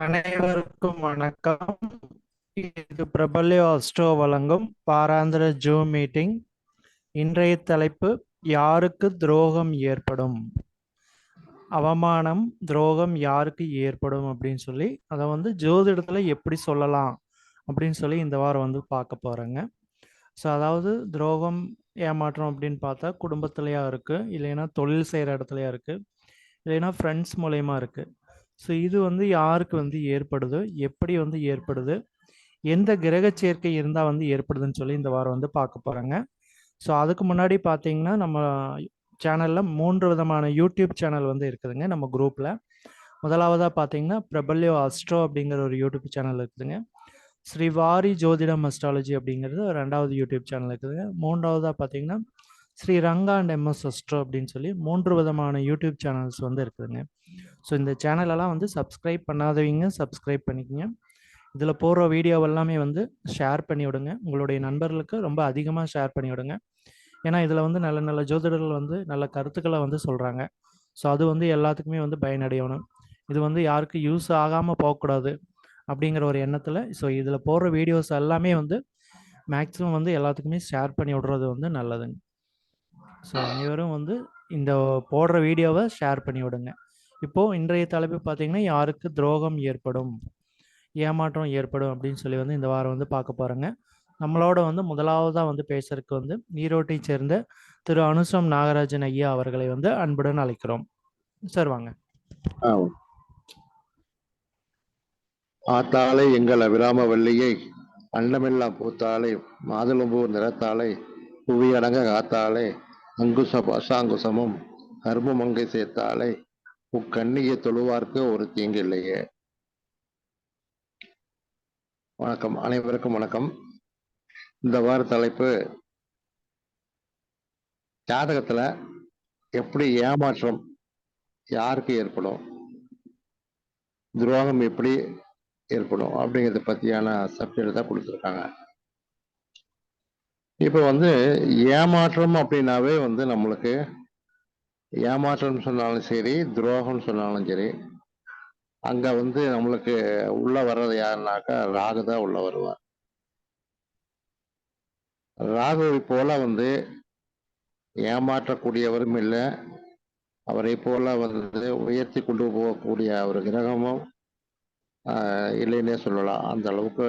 அனைவருக்கும் வணக்கம். இது பிரபல்யோ அஸ்ட்ரோ வழங்கும் வாராந்திர ஜூம் மீட்டிங். இன்றைய தலைப்பு, யாருக்கு துரோகம் ஏற்படும், அவமானம் துரோகம் யாருக்கு ஏற்படும் அப்படின்னு சொல்லி அதை ஜோதிடத்துல எப்படி சொல்லலாம் அப்படின்னு சொல்லி இந்த வாரம் பார்க்க போறேங்க. ஸோ அதாவது துரோகம் ஏமாற்றம் அப்படின்னு பார்த்தா குடும்பத்திலையா இருக்கு, இல்லைன்னா தொழில் செய்கிற இடத்துலையா இருக்கு, இல்லைன்னா ஃப்ரெண்ட்ஸ் மூலயமா இருக்கு. ஸோ இது யாருக்கு ஏற்படுது, எப்படி ஏற்படுது, எந்த கிரக சேர்க்கை இருந்தால் ஏற்படுதுன்னு சொல்லி இந்த வாரம் பார்க்க போகிறேங்க. ஸோ அதுக்கு முன்னாடி பார்த்தீங்கன்னா நம்ம சேனலில் 3 விதமான யூடியூப் சேனல் இருக்குதுங்க நம்ம குரூப்பில். முதலாவதாக பார்த்தீங்கன்னா பிரபல்யோ அஸ்ட்ரோ அப்படிங்கிற ஒரு யூடியூப் சேனல் இருக்குதுங்க. ஸ்ரீவாரி ஜோதிடம் அஸ்ட்ராலஜி அப்படிங்கிறது ரெண்டாவது யூடியூப் சேனல் இருக்குதுங்க. மூன்றாவதாக பார்த்தீங்கன்னா Sri Ranga and MS Astro அப்படின்னு சொல்லி 3 விதமான யூடியூப் சேனல்ஸ் இருக்குதுங்க. ஸோ இந்த சேனலெல்லாம் சப்ஸ்கிரைப் பண்ணாதவங்க சப்ஸ்கிரைப் பண்ணிக்கோங்க. இதில் போடுற வீடியோ எல்லாமே ஷேர் பண்ணி விடுங்க, உங்களுடைய நண்பர்களுக்கு ரொம்ப அதிகமாக ஷேர் பண்ணி விடுங்க. ஏன்னா இதில் நல்ல நல்ல ஜோதிடர்கள் நல்ல கருத்துக்களை சொல்கிறாங்க. ஸோ அது எல்லாத்துக்குமே பயனடையணும். இது யாருக்கும் யூஸ் ஆகாமல் போகக்கூடாது அப்படிங்கிற ஒரு எண்ணத்தில் ஸோ இதில் போடுற வீடியோஸ் எல்லாமே மேக்ஸிமம் எல்லாத்துக்குமே ஷேர் பண்ணி விடுறது நல்லதுங்க. ஸோ அனைவரும் இந்த போடுற வீடியோவை ஷேர் பண்ணி விடுங்க. இப்போது இன்றைய தலைப்பு பார்த்தீங்கன்னா, யாருக்கு துரோகம் ஏற்படும், ஏமாற்றம் ஏற்படும் அப்படின்னு சொல்லி இந்த வாரம் பார்க்க போகிறேங்க. நம்மளோட முதலாவதாக பேசுறதுக்கு ஈரோட்டை சேர்ந்த திரு அனுசம் நாகராஜன் ஐயா அவர்களை அன்புடன் அழைக்கிறோம். சார் வாங்க. ஆத்தாளை எங்கள் அபிராம வள்ளியை அண்டமெல்லாம் பூத்தாளை மாதுளம்பூர் நிறத்தாளை புவியடங்க காத்தாளை அங்குச பாசாங்குசமும் கர்மமங்கை சேர்த்தாளை உக்கண்ணியை தொழுவார்க்கு ஒரு தீங்கு இல்லையே. வணக்கம், அனைவருக்கும் வணக்கம். இந்த வார தலைப்பு, ஜாதகத்துல எப்படி ஏமாற்றம் யாருக்கு ஏற்படும், துரோகம் எப்படி ஏற்படும் அப்படிங்கிறத பத்தியான சப்ஜெக்ட் தான் கொடுத்துருக்காங்க. இப்போ ஏமாற்றம் அப்படின்னாவே நம்மளுக்கு ஏமாற்றம் சொன்னாலும் சரி, துரோகம் சொன்னாலும் சரி, அங்க நம்மளுக்கு உள்ள வர்றது யாருனாக்கா ராகு தான் உள்ள வருவார். ராகுவை போல ஏமாற்றக்கூடியவரும் இல்லை, அவரை போல உயர்த்தி கொண்டு போகக்கூடிய ஒரு கிரகமும் இல்லைன்னே சொல்லலாம். அந்த அளவுக்கு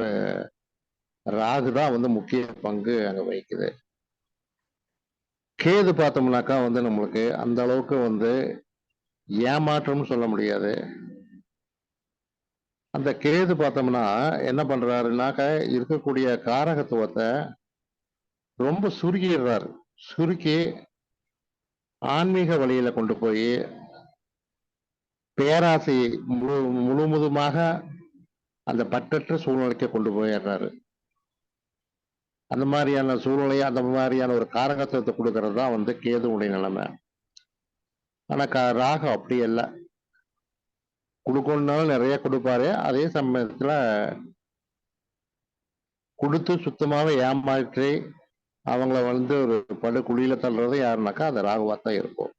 ராகு தான் முக்கிய பங்கு அங்க வகிக்குது. கேது பார்த்தோம்னாக்கா நம்மளுக்கு அந்த அளவுக்கு ஏமாற்றம்னு சொல்ல முடியாது. அந்த கேது பார்த்தோம்னா என்ன பண்றாருனாக்கா, இருக்கக்கூடிய காரகத்துவத்தை ரொம்ப சுருக்கிடுறாரு. சுருக்கி ஆன்மீக வழியில கொண்டு போய் பேராசை முழுவதுமாக அந்த பற்றற்ற சூழ்நிலைக்கு கொண்டு போயிடுறாரு. அந்த மாதிரியான சூழ்நிலை, அந்த மாதிரியான ஒரு காரகத்துவத்தை கொடுக்கறது தான் கேதுவுடைய நிலைமை. ஆனா ராகு அப்படி இல்லை, கொடுக்கணும்னாலும் நிறைய கொடுப்பாரு. அதே சமயத்துல கொடுத்து சுத்தமாக ஏமாற்றி அவங்கள ஒரு படுகுழியில தள்ளுறது யாருனாக்கா அந்த ராகுவாத்தான் இருக்கும்.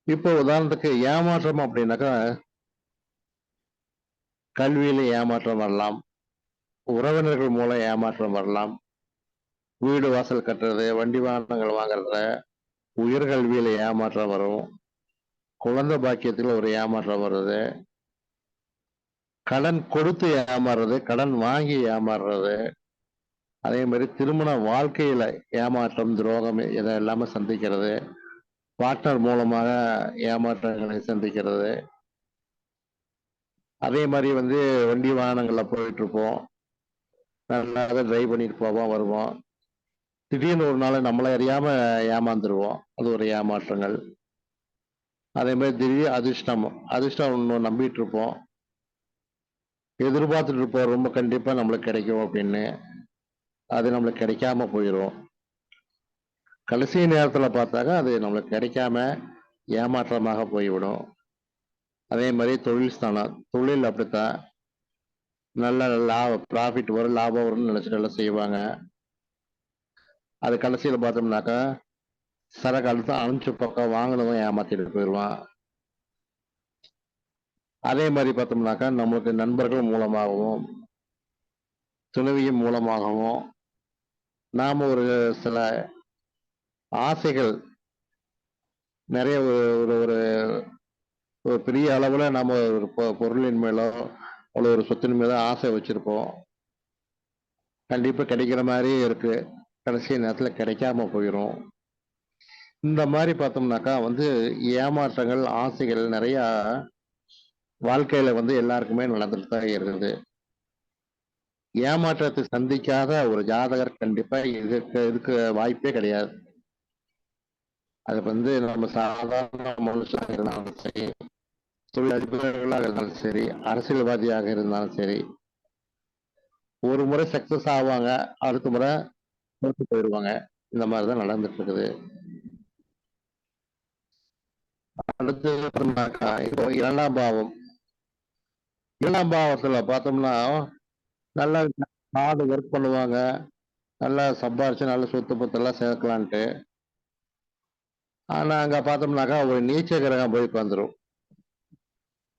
இப்போ உதாரணத்துக்கு ஏமாற்றம் அப்படின்னாக்கா, கல்வியில ஏமாற்றம் வரலாம், உறவினர்கள் மூலம் ஏமாற்றம் வரலாம், வீடு வாசல் கட்டுறது, வண்டி வாகனங்கள் வாங்குறதுல உயர்கல்வியில ஏமாற்றம் வரும், குழந்தை பாக்கியத்துல ஒரு ஏமாற்றம் வருது, கடன் கொடுத்து ஏமாறுறது, கடன் வாங்கி ஏமாறுறது, அதே மாதிரி திருமண வாழ்க்கையில ஏமாற்றம், துரோகம் இதெல்லாமே சந்திக்கிறது, பார்ட்னர் மூலமாக ஏமாற்றங்களை சந்திக்கிறது. அதே மாதிரி வண்டி வாகனங்கள்ல போயிட்டு இருப்போம், நல்லா டிரைவ் பண்ணிட்டு போவோம் வருவோம், திடீர்னு ஒரு நாள் நம்மளை அறியாம ஏமாந்துருவோம், அது ஒரு ஏமாற்றங்கள். அதே மாதிரி திடீர் அதிர்ஷ்டம் ஒன்று நம்பிட்டு இருப்போம், எதிர்பார்த்துட்டு இருப்போம் ரொம்ப கண்டிப்பா நம்மளுக்கு கிடைக்கும் அப்படின்னு, அது நம்மளுக்கு கிடைக்காம போயிடும். கடைசி நேரத்துல பார்த்தாக்கா அது நம்மளுக்கு கிடைக்காம ஏமாற்றமாக போய்விடும். அதே மாதிரி தொழில் ஸ்தானம், தொழில் அப்படித்தான், நல்ல ப்ராஃபிட் வரும், லாபம் வரும்னு நினைச்சிட்டு எல்லாம் செய்வாங்க. அது கடைசியில பார்த்தோம்னாக்கா சரக்கு அடுத்து அனுப்பிச்ச பக்கம் வாங்கினவன் ஏமாத்திட்டு போயிடுவான். அதே மாதிரி பார்த்தோம்னாக்கா நம்மளுக்கு நண்பர்கள் மூலமாகவும் துணைவியின் மூலமாகவும் நாம ஒரு சில ஆசைகள் நிறைய ஒரு ஒரு ஒரு பெரிய அளவுல நாம ஒரு பொருளின் மேலோ அவ்வளோ ஒரு சொத்தின் மேலோ ஆசை வச்சிருப்போம். கண்டிப்பா கிடைக்கிற மாதிரியே இருக்கு. கடைசி நேரத்துல கிடைக்காம போயிரும். இந்த மாதிரி பார்த்தோம்னாக்கா ஏமாற்றங்கள், ஆசைகள் நிறைய வாழ்க்கையில எல்லாருக்குமே நடந்துட்டு தான் இருக்குது. ஏமாற்றத்தை சந்திக்காத ஒரு ஜாதகர் கண்டிப்பா இதுக்கு வாய்ப்பே கிடையாது. அது நம்ம சாதாரண மனுஷனாக இருந்தாலும் சரி, தொழிலதிபர்களாக இருந்தாலும் சரி, அரசியல்வாதியாக இருந்தாலும் சரி, ஒரு முறை சக்சஸ் ஆவாங்க, அடுத்த முறை தோத்து போயிடுவாங்க. இந்த மாதிரிதான் நடந்துட்டு இருக்குது. அடுத்தது பார்த்தோம்னாக்கா இப்போ இரண்டாம் பாவத்துல பார்த்தோம்னா நல்லா ஹார்டு ஒர்க் பண்ணுவாங்க, நல்லா சம்பாரிச்சு நல்ல சொத்து பத்தெல்லாம் சேர்க்கலான்ட்டு. ஆனா அங்க பார்த்தோம்னாக்கா ஒரு நீச்ச கிரகம் போய் உட்காந்துரும்.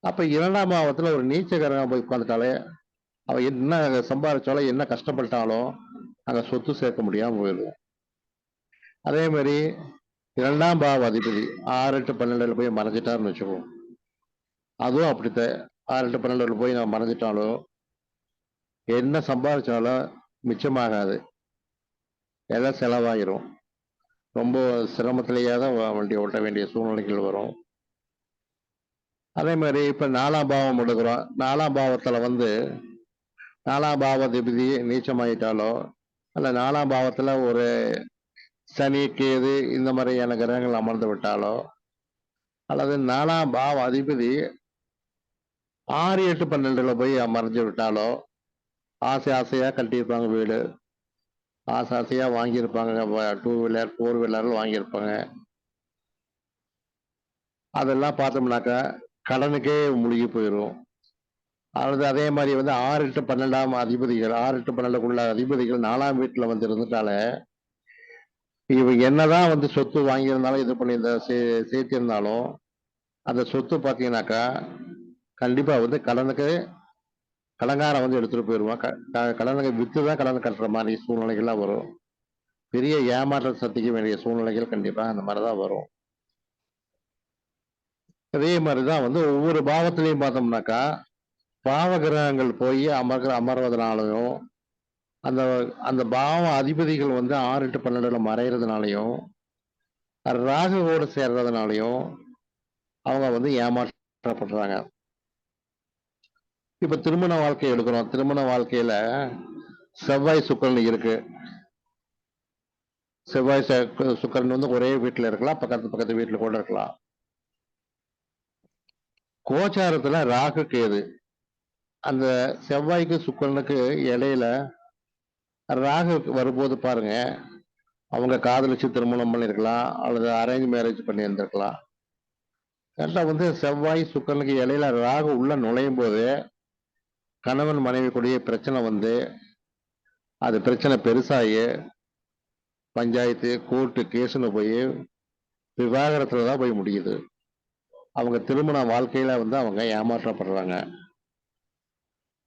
அப்ப இரண்டாம் பாவத்துல ஒரு நீச்ச கிரகம் போய் உட்காந்துட்டாலே அவ என்ன சம்பாதிச்சாலும் என்ன கஷ்டப்பட்டாலும் அங்க சொத்து சேர்க்க முடியாம போயிடும். அதே மாதிரி இரண்டாம் பாவ அதிபதி 6, 8, 12 போய் மறைஞ்சிட்டாருன்னு வச்சுக்குவோம். அதுவும் அப்படித்தான். 6, 8, 12 போய் நம்ம மறைஞ்சிட்டாலும் என்ன சம்பாதிச்சாலும் மிச்சமாகாது. எல்லாம் செலவாயிரும். ரொம்ப சிரமத்திலேயே தான் வண்டி ஓட்ட வேண்டிய சூழ்நிலைகள் வரும். அதே மாதிரி இப்ப 4ஆம் பாவம் எடுக்கிறோம். 4ஆம் பாவத்துல 4ஆம் பாவாதிபதி நீச்சமாயிட்டாலோ அல்ல 4ஆம் பாவத்துல ஒரு சனி, கேது இந்த மாதிரியான கிரகங்கள் அமர்ந்து விட்டாலோ அல்லது 4ஆம் பாவ அதிபதி 6, 8, 12 போய் மறைஞ்சு விட்டாலோ ஆசை ஆசையா கட்டியிருப்பாங்க வீடு, ஆசை ஆசையா வாங்கியிருப்பாங்க 2 வீலர் 4 வீலர் வாங்கியிருப்பாங்க. அதெல்லாம் பார்த்தோம்னாக்கா கடனுக்கே முழுகி போயிடும். அல்லது அதே மாதிரி 6, 8, 12ஆம் அதிபதிகள் 6, 8, 12க்குள்ள அதிபதிகள் 4ஆம் வீட்டுல இருந்துட்டாலே இவங்க என்னதான் சொத்து வாங்கியிருந்தாலும் இது பண்ணியிருந்த சேர்த்திருந்தாலும் அந்த சொத்து பார்த்தீங்கன்னாக்கா கண்டிப்பா கடனுக்கு கடங்காரன் எடுத்துட்டு போயிடுவான். கடனுக்கு வித்து தான் கடன் கட்டுற மாதிரி சூழ்நிலைகள்லாம் வரும். பெரிய ஏமாற்றம் சந்திக்க வேண்டிய சூழ்நிலைகள் கண்டிப்பா அந்த மாதிரிதான் வரும். அதே மாதிரிதான் ஒவ்வொரு பாவத்திலையும் பார்த்தோம்னாக்கா பாவ கிரகங்கள் போய் அமர்வதனாலையும் அந்த அந்த பாவ அதிபதிகள் 6, 8, 12 மறைகிறதுனாலையும் ராகுவோடு சேர்றதுனாலையும் அவங்க ஏமாற்றப்படுறாங்க. இப்ப திருமண வாழ்க்கை எடுக்கிறோம். திருமண வாழ்க்கையில செவ்வாய் சுக்கிரன் இருக்கு. செவ்வாய் சுக்கிரன் ஒரே வீட்டுல இருக்கலாம், பக்கத்து வீட்டுல கூட இருக்கலாம். கோச்சாரத்துல ராகு கேது அந்த செவ்வாய்க்கு சுக்கிரனுக்கு இடையில ராகு வரும்போது பாருங்க, அவங்க காதலிச்சு திருமணம் பண்ணிருக்கலாம் அல்லது அரேஞ்ச் மேரேஜ் பண்ணி இருந்திருக்கலாம். கரெக்டா செவ்வாய் சுக்கிரனுக்கு இடையில ராகு உள்ள நுழையும் போது கணவன் மனைவி கூடிய பிரச்சனை அது பிரச்சனை பெருசாகி பஞ்சாயத்து கோர்ட்டு கேஸ்னு போய் விவாகரத்துல தான் போய் முடியுது. அவங்க திருமண வாழ்க்கையில அவங்க ஏமாற்றப்படுறாங்க.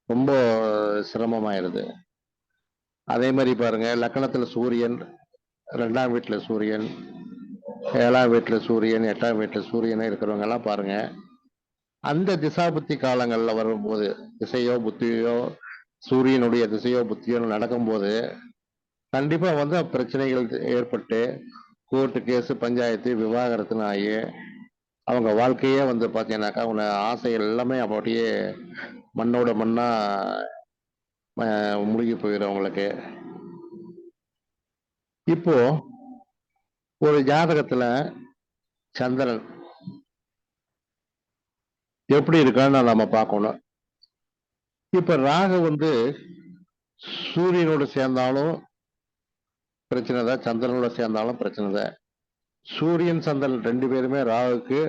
ரொம்ப சிரமமாயிருது. அதே மாதிரி பாருங்க, லக்னத்துல சூரியன், 2ஆம் வீட்டுல சூரியன், 7ஆம் வீட்டுல சூரியன், 8ஆம் வீட்டுல சூரியன் இருக்கிறவங்க எல்லாம் பாருங்க, அந்த திசாபுத்தி காலங்கள்ல வரும்போது திசையோ புத்தியோ சூரியனுடைய திசையோ புத்தியோ நடக்கும்போது கண்டிப்பா பிரச்சனைகள் ஏற்பட்டு கோர்ட்டு கேஸ் பஞ்சாயத்து விவாகரத்துன்னு ஆகி அவங்க வாழ்க்கையே பாத்தீங்கன்னாக்கா அவங்க ஆசைகள் எல்லாமே அப்படியே மண்ணோட மண்ணா முழுகி போயிடும் அவங்களுக்கு. இப்போ ஒரு ஜாதகத்துல சந்திரன் எப்படி இருக்கான்னு நம்ம பார்க்கணும். இப்ப ராகு சூரியனோட சேர்ந்தாலும் பிரச்சனை தான், சந்திரனோட சேர்ந்தாலும் பிரச்சனை தான். சூரியன் சந்திரன் 2 பேருமே ராகுக்கு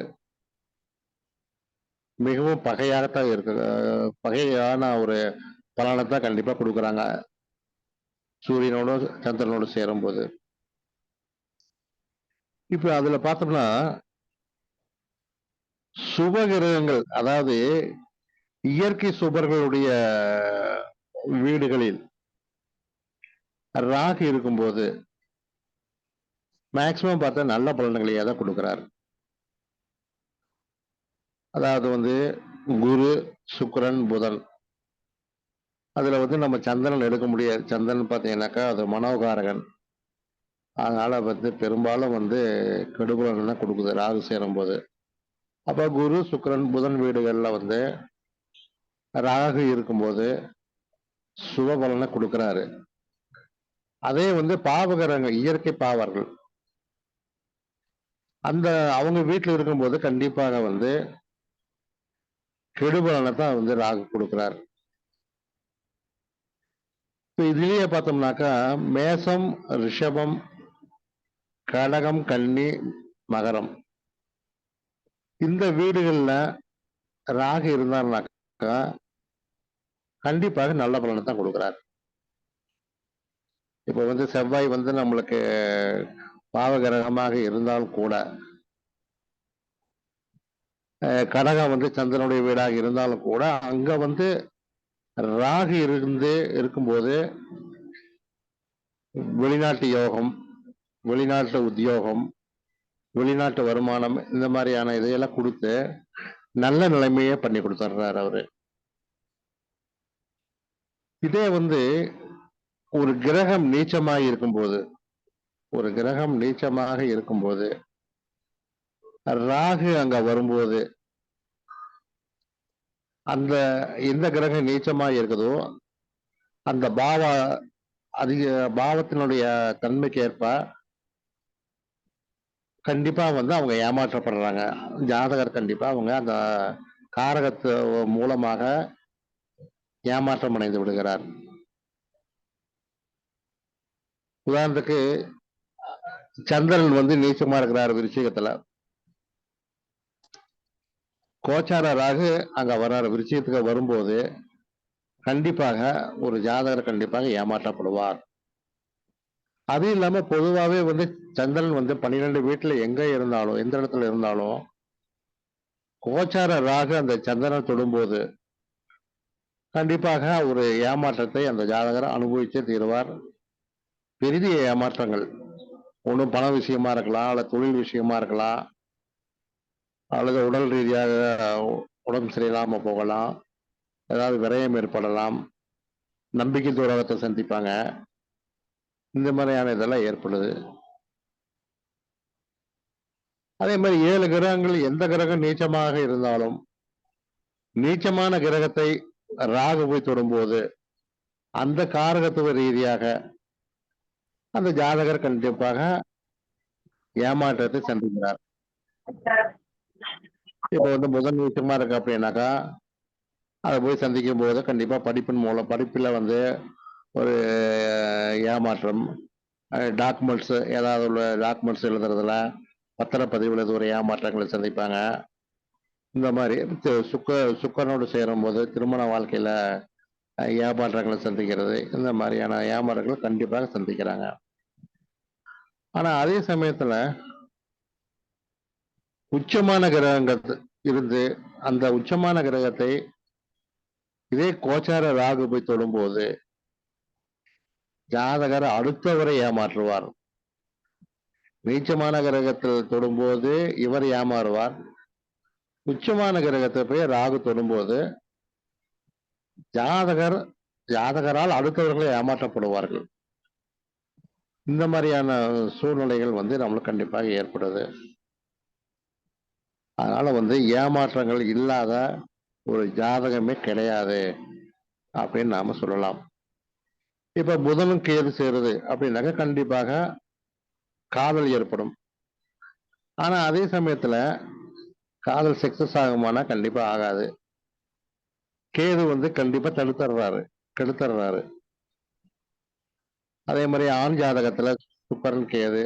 மிகவும் பகையாகத்தான் இருக்கு. பகையான ஒரு பலனை கண்டிப்பா கொடுக்குறாங்க சூரியனோட சந்திரனோட சேரும் போது. இப்ப அதுல பார்த்தோம்னா சுபகிரகங்கள், அதாவது இயற்கை சுபர்களுடைய வீடுகளில் ராகு இருக்கும்போது மேக்சிமம் பார்த்தா நல்ல பலன்களையே தான் கொடுக்கிறார். அதாவது வந்து குரு, சுக்கிரன், புதன். அதுல வந்து நம்ம சந்திரன் எடுக்க முடியாது. சந்திரன் பார்த்தீங்கன்னாக்கா அது மனோகாரகன். அதனால வந்து பெரும்பாலும் வந்து கெடுபலன் தான் கொடுக்குது ராகு சேரும்போது. அப்ப குரு, சுக்கிரன், புதன் வீடுகள்ல வந்து ராகு இருக்கும்போது சுப பலனை கொடுக்கிறாரு. அதே வந்து பாவகிரகங்கள், இயற்கை பாவர்கள், அந்த அவங்க வீட்டுல இருக்கும்போது கண்டிப்பாக வந்து கெடுபலனை தான் வந்து ராகு கொடுக்கிறார். இப்ப இதுலயே பார்த்தோம்னாக்கா மேசம், ரிஷபம், கடகம், கன்னி, மகரம், இந்த வீடுகள்ல ராகு இருந்தாருனாக்கா கண்டிப்பாக நல்ல பலனை தான் கொடுக்கிறார். இப்ப வந்து செவ்வாய் வந்து நம்மளுக்கு பாவகிரகமாக இருந்தாலும் கூட, கடகம் வந்து சந்திரனுடைய வீடாக இருந்தாலும் கூட, அங்க வந்து ராகு இருக்கும்போது வெளிநாட்டு யோகம், வெளிநாட்டு உத்தியோகம், வெளிநாட்டு வருமானம், இந்த மாதிரியான இதையெல்லாம் கொடுத்து நல்ல நிலைமையே பண்ணி கொடுத்துட்றாரு அவரு. இதே வந்து ஒரு கிரகம் நீச்சமாக இருக்கும்போது, ஒரு கிரகம் நீச்சமாக இருக்கும்போது ராகு அங்க வரும்போது, அந்த எந்த கிரகம் நீச்சமா இருக்குதோ அந்த அதிக பாவத்தினுடைய தன்மைக்கு ஏற்ப கண்டிப்பா வந்து அவங்க ஏமாற்றப்படுறாங்க. ஜாதகர் கண்டிப்பா அவங்க அந்த காரகத்து மூலமாக ஏமாற்றம் அடைந்து விடுகிறார். உதாரணத்துக்கு சந்திரன் வந்து நீச்சமா இருக்கிறார் விருச்சிகத்துல, கோச்சார ராகு அங்க வர்றாரு விருச்சிகத்துக்கு வரும்போது கண்டிப்பாக ஒரு ஜாதகர் கண்டிப்பாக ஏமாற்றப்படுவார். அது இல்லாம பொதுவாவே வந்து சந்திரன் வந்து 12 வீட்டுல எங்க இருந்தாலும், எந்த இடத்துல இருந்தாலும், கோச்சார ராகு அந்த சந்திரனை தொடும்போது கண்டிப்பாக ஒரு ஏமாற்றத்தை அந்த ஜாதகர் அனுபவிச்சே தீருவார். பெரிய ஏமாற்றங்கள், ஒன்றும் பண விஷயமா இருக்கலாம், அல்லது தொழில் விஷயமா இருக்கலாம், அல்லது உடல் ரீதியாக உடம்பு சரியில்லாம போகலாம், ஏதாவது விரயம் ஏற்படலாம், நம்பிக்கை துரோகத்தை சந்திப்பாங்க, இந்த மாதிரியான இதெல்லாம் ஏற்படுது. அதே மாதிரி 7 கிரகங்கள் எந்த கிரகம் நீச்சமாக இருந்தாலும், நீச்சமான கிரகத்தை ராகு போய் தொடும்போது அந்த காரகத்துவ ரீதியாக அந்த ஜாதகர் கண்டிப்பாக ஏமாற்றத்தை சந்திக்கிறார். இப்ப வந்து புதன் நீச்சமா இருக்கு அப்படின்னாக்கா அதை போய் சந்திக்கும் போது கண்டிப்பா படிப்பின் மூலம் படிப்புல வந்து ஒரு ஏமாற்றம், டாக்குமெண்ட்ஸ் ஏதாவது உள்ள டாக்குமெண்ட்ஸ் எழுதுறதுல, பத்திரப்பதிவுல ஒரு ஏமாற்றங்களை சந்திப்பாங்க. இந்த மாதிரி சுக்கரனோடு சேரும் போது திருமண வாழ்க்கையில ஏமாற்றங்களை சந்திக்கிறது, இந்த மாதிரியான ஏமாற்றங்களை கண்டிப்பாக சந்திக்கிறாங்க. ஆனா அதே சமயத்துல உச்சமான கிரகங்கள் இருந்து அந்த உச்சமான கிரகத்தை இதே கோச்சார ராகு போய் தொடும்போது ஜாதகர் அடுத்தவரை ஏமாற்றுவார். நீச்சமான கிரகத்தில் தொடும்போது இவர் ஏமாறுவார். உச்சமான கிரகத்தை போய் ராகு தொடும்போது ஜாதகரால் அடுத்தவர்களை ஏமாற்றப்படுவார்கள். இந்த மாதிரியான சூழ்நிலைகள் வந்து நம்மளுக்கு கண்டிப்பாக ஏற்படுது. அதனால வந்து ஏமாற்றங்கள் இல்லாத ஒரு ஜாதகமே கிடையாது அப்படின்னு நாம சொல்லலாம். இப்ப புதனும் கேது சேருது அப்படின்னாக்க கண்டிப்பாக காதல் ஏற்படும். ஆனா அதே சமயத்துல காதல் சக்சஸ் ஆகுமானா கண்டிப்பா ஆகாது. கேது வந்து கண்டிப்பா கெடுத்துறாரு. அதே மாதிரி ஆண் ஜாதகத்துல சுக்கிரன் கேது,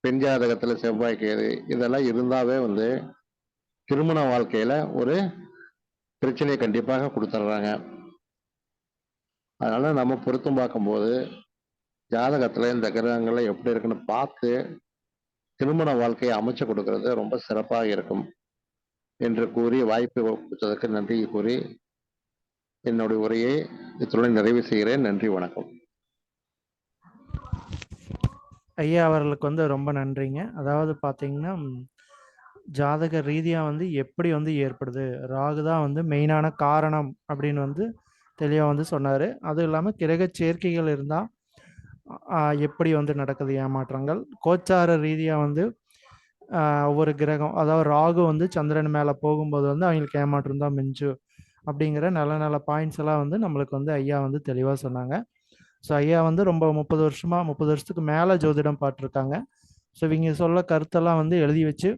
பெண் ஜாதகத்துல செவ்வாய் கேது, இதெல்லாம் இருந்தாவே வந்து திருமண வாழ்க்கையில ஒரு பிரச்சனையை கண்டிப்பாக கொடுத்துட்றாங்க. அதனால நம்ம பொருத்தம் பார்க்கும்போது ஜாதகத்துல இந்த கிரகங்கள்ல எப்படி இருக்குன்னு பார்த்து திருமண வாழ்க்கையை அமைச்சு கொடுக்கறது ரொம்ப சிறப்பாக இருக்கும். என்று கூறி வாய்ப்பு கொடுத்ததற்கு நன்றி கூறி என்னுடைய உரையை இத்துடன் நிறைவு செய்கிறேன். நன்றி, வணக்கம். ஐயா அவர்களுக்கு வந்து ரொம்ப நன்றிங்க. அதாவது பார்த்தீங்கன்னா, ஜாதக ரீதியா வந்து எப்படி வந்து ஏற்படுது? ராகு தான் வந்து மெயினான காரணம் அப்படின்னு வந்து தெளிவா வந்து சொன்னாரு. அதுவும் இல்லாம கிரக சேர்க்கைகள் இருந்தா எப்படி வந்து நடக்குது ஏமாற்றங்கள்? கோச்சார ரீதியா வந்து ஒவ்வொரு கிரகம் அதாவது ராகு வந்து சந்திரன் மேல போகும்போது வந்து அவங்களுக்கு ஏமாற்றம் தான் மிஞ்சும். அப்படிங்கிற நல்ல நல்ல பாயிண்ட்ஸ் எல்லாம் வந்து நம்மளுக்கு வந்து ஐயா வந்து தெளிவா சொன்னாங்க. ஸோ ஐயா வந்து ரொம்ப 30 வருஷமா 30 வருஷத்துக்கு மேல ஜோதிடம் பார்த்துருக்காங்க. ஸோ இவங்க சொல்ல கருத்தெல்லாம் வந்து எழுதி வச்சு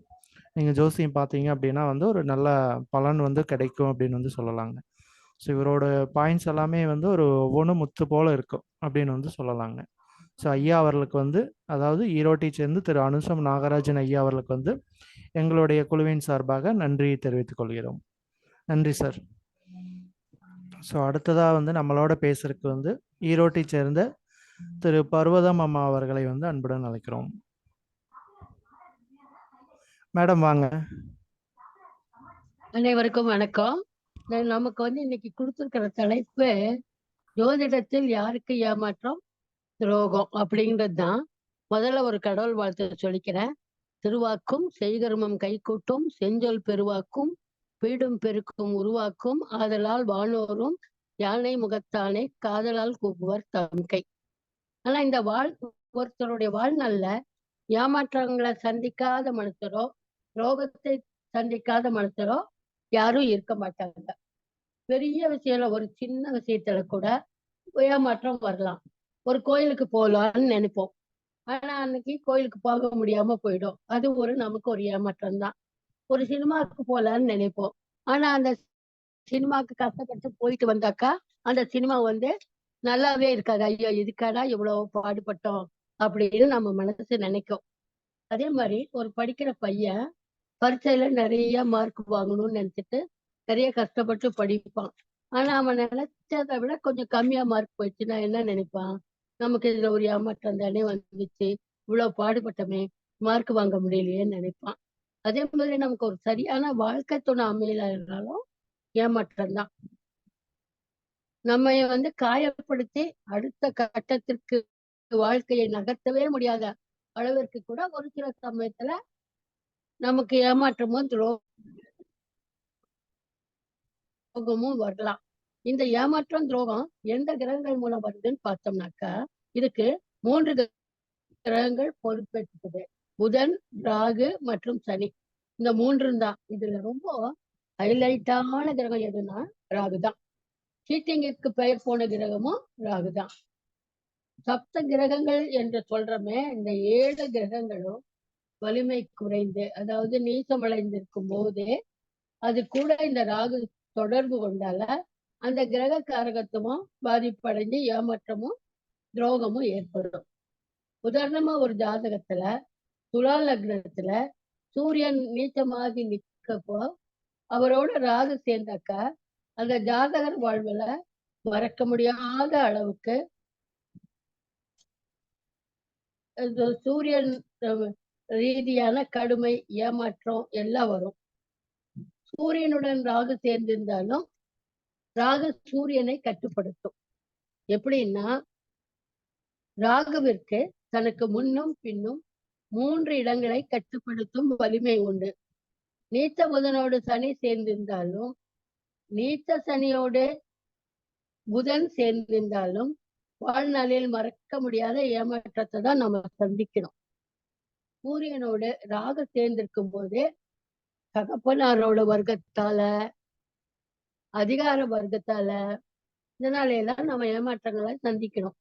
நீங்க ஜோசியம் பார்த்தீங்க அப்படின்னா வந்து ஒரு நல்ல பலன் வந்து கிடைக்கும் அப்படின்னு வந்து சொல்லலாங்க. ஸோ இவரோட பாயிண்ட்ஸ் எல்லாமே வந்து ஒரு ஒவ்வொன்றும் முத்து போல இருக்கும் அப்படின்னு வந்து சொல்லலாங்க. ஸோ ஐயா அவர்களுக்கு வந்து அதாவது ஈரோட்டை சேர்ந்து திரு அனுசம் நாகராஜன் ஐயா அவர்களுக்கு வந்து எங்களுடைய குழுவின் சார்பாக நன்றி தெரிவித்துக் கொள்கிறோம். நன்றி சார். ஸோ அடுத்ததாக வந்து நம்மளோட பேசுறதுக்கு வந்து ஈரோட்டை சேர்ந்த திரு பர்வதம் அம்மா அவர்களை வந்து அன்புடன் அழைக்கிறோம். மேடம் வாங்க. அனைவருக்கும் வணக்கம். நமக்கு வந்து இன்னைக்கு கொடுத்திருக்கிற தலைப்பு ஜோதிடத்தில் யாருக்கு ஏமாற்றம் துரோகம் அப்படிங்கிறது தான். முதல்ல ஒரு கடவுள் வாழ்த்து சொல்லிக்கிறேன். திருவாக்கும் செய்கர்மம் கைகூட்டும் செஞ்சொல் பெருவாக்கும் பீடும் பெருக்கும் உருவாக்கும் ஆதலால் வானோரும் யானை முகத்தானே காதலால் கூப்புவர் தம்கை. ஆனா இந்த ஒருத்தருடைய வாழ்நாள்ல ஏமாற்றங்களை சந்திக்காத மனுஷரோ ரோகத்தை சந்திக்காத மனுஷரோ யாரும் இருக்க மாட்டாங்க. பெரிய விஷயம்ல ஒரு சின்ன விஷயத்துல கூட ஏமாற்றம் வரலாம். ஒரு கோயிலுக்கு போகலான்னு நினைப்போம், ஆனா அன்னைக்கு கோயிலுக்கு போக முடியாம போயிடும். அது நமக்கு ஒரு ஏமாற்றம் தான். ஒரு சினிமாவுக்கு போகலான்னு நினைப்போம், ஆனா அந்த சினிமாவுக்கு கஷ்டப்பட்டு போயிட்டு வந்தாக்கா அந்த சினிமா வந்து நல்லாவே இருக்காது. ஐயோ இதுக்காடா இவ்வளவு பாடுபட்டோம் அப்படின்னு நம்ம மனசு நினைக்கும். அதே மாதிரி ஒரு படிக்கிற பையன் பரீட்சையில நிறைய மார்க் வாங்கணும்னு நினைச்சிட்டு நிறைய கஷ்டப்பட்டு படிப்பான். ஆனா அவன் நினைச்சதை விட கொஞ்சம் கம்மியா மார்க் போயிடுச்சுன்னா என்ன நினைப்பான்? நமக்கு இதுல ஒரு ஏமாற்றம் தானே வந்துச்சு, இவ்வளவு பாடுபட்டமே மார்க் வாங்க முடியலையேன்னு நினைப்பான். அதே மாதிரி நமக்கு ஒரு சரியான வாழ்க்கை துணை அமையலாலும் ஏமாற்றம் தான். நம்ம வந்து காயப்படுத்தி அடுத்த கட்டத்திற்கு வாழ்க்கையை நகர்த்தவே முடியாத அளவிற்கு கூட ஒரு சில சமயத்துல நமக்கு ஏமாற்றமும் துரோகமும் வரலாம். இந்த ஏமாற்றம் துரோகம் எந்த கிரகங்கள் மூலம் வருதுன்னு பார்த்தோம்னாக்கா இதுக்கு 3 கிரகங்கள் பொறுப்பேற்றுக்குது. புதன், ராகு மற்றும் சனி. இந்த 3 தான். இதுல ரொம்ப ஹைலைட்டான கிரகம் எதுன்னா ராகுதான். சீட்டிங்கிற்கு பெயர் போன கிரகமும் ராகுதான். சப்த கிரகங்கள் என்று சொல்றமே இந்த 7 கிரகங்களும் வலிமை குறைந்து அதாவது நீசமடைந்திருக்கும் போதே அது கூட இந்த ராகு தொடர்பு கொண்டால அந்த கிரக காரகத்துவம் பாதிப்படைஞ்சு ஏமாற்றமும் துரோகமும் ஏற்படும். உதாரணமா ஒரு ஜாதகத்துல துலா லக்னத்துல சூரியன் நீச்சமாகி நிற்கப்போ அவரோட ராகு சேர்ந்தாக்கா அந்த ஜாதகர் வாழ்வுல மறக்க முடியாத அளவுக்கு சூரியன் ரீதியான கடுமை ஏமாற்றம் எல்லாம் வரும். சூரியனுடன் ராகு சேர்ந்திருந்தாலும் ராகு சூரியனை கட்டுப்படுத்தும். எப்படின்னா ராகுவிற்கு தனக்கு முன்னும் பின்னும் 3 இடங்களை கட்டுப்படுத்தும் வலிமை உண்டு. நீச்ச புதனோடு சனி சேர்ந்திருந்தாலும் நீச்ச சனியோடு புதன் சேர்ந்திருந்தாலும் வாழ்நாளில் மறக்க முடியாத ஏமாற்றத்தை தான் நம்ம சந்திக்கிறோம். சூரியனோடு ராகு சேர்ந்திருக்கும் போதே தகப்பனாரோட வர்க்கத்தால அதிகார வர்க்கத்தால இதனால எல்லாம் நம்ம ஏமாற்றங்களை சந்திக்கிறோம்.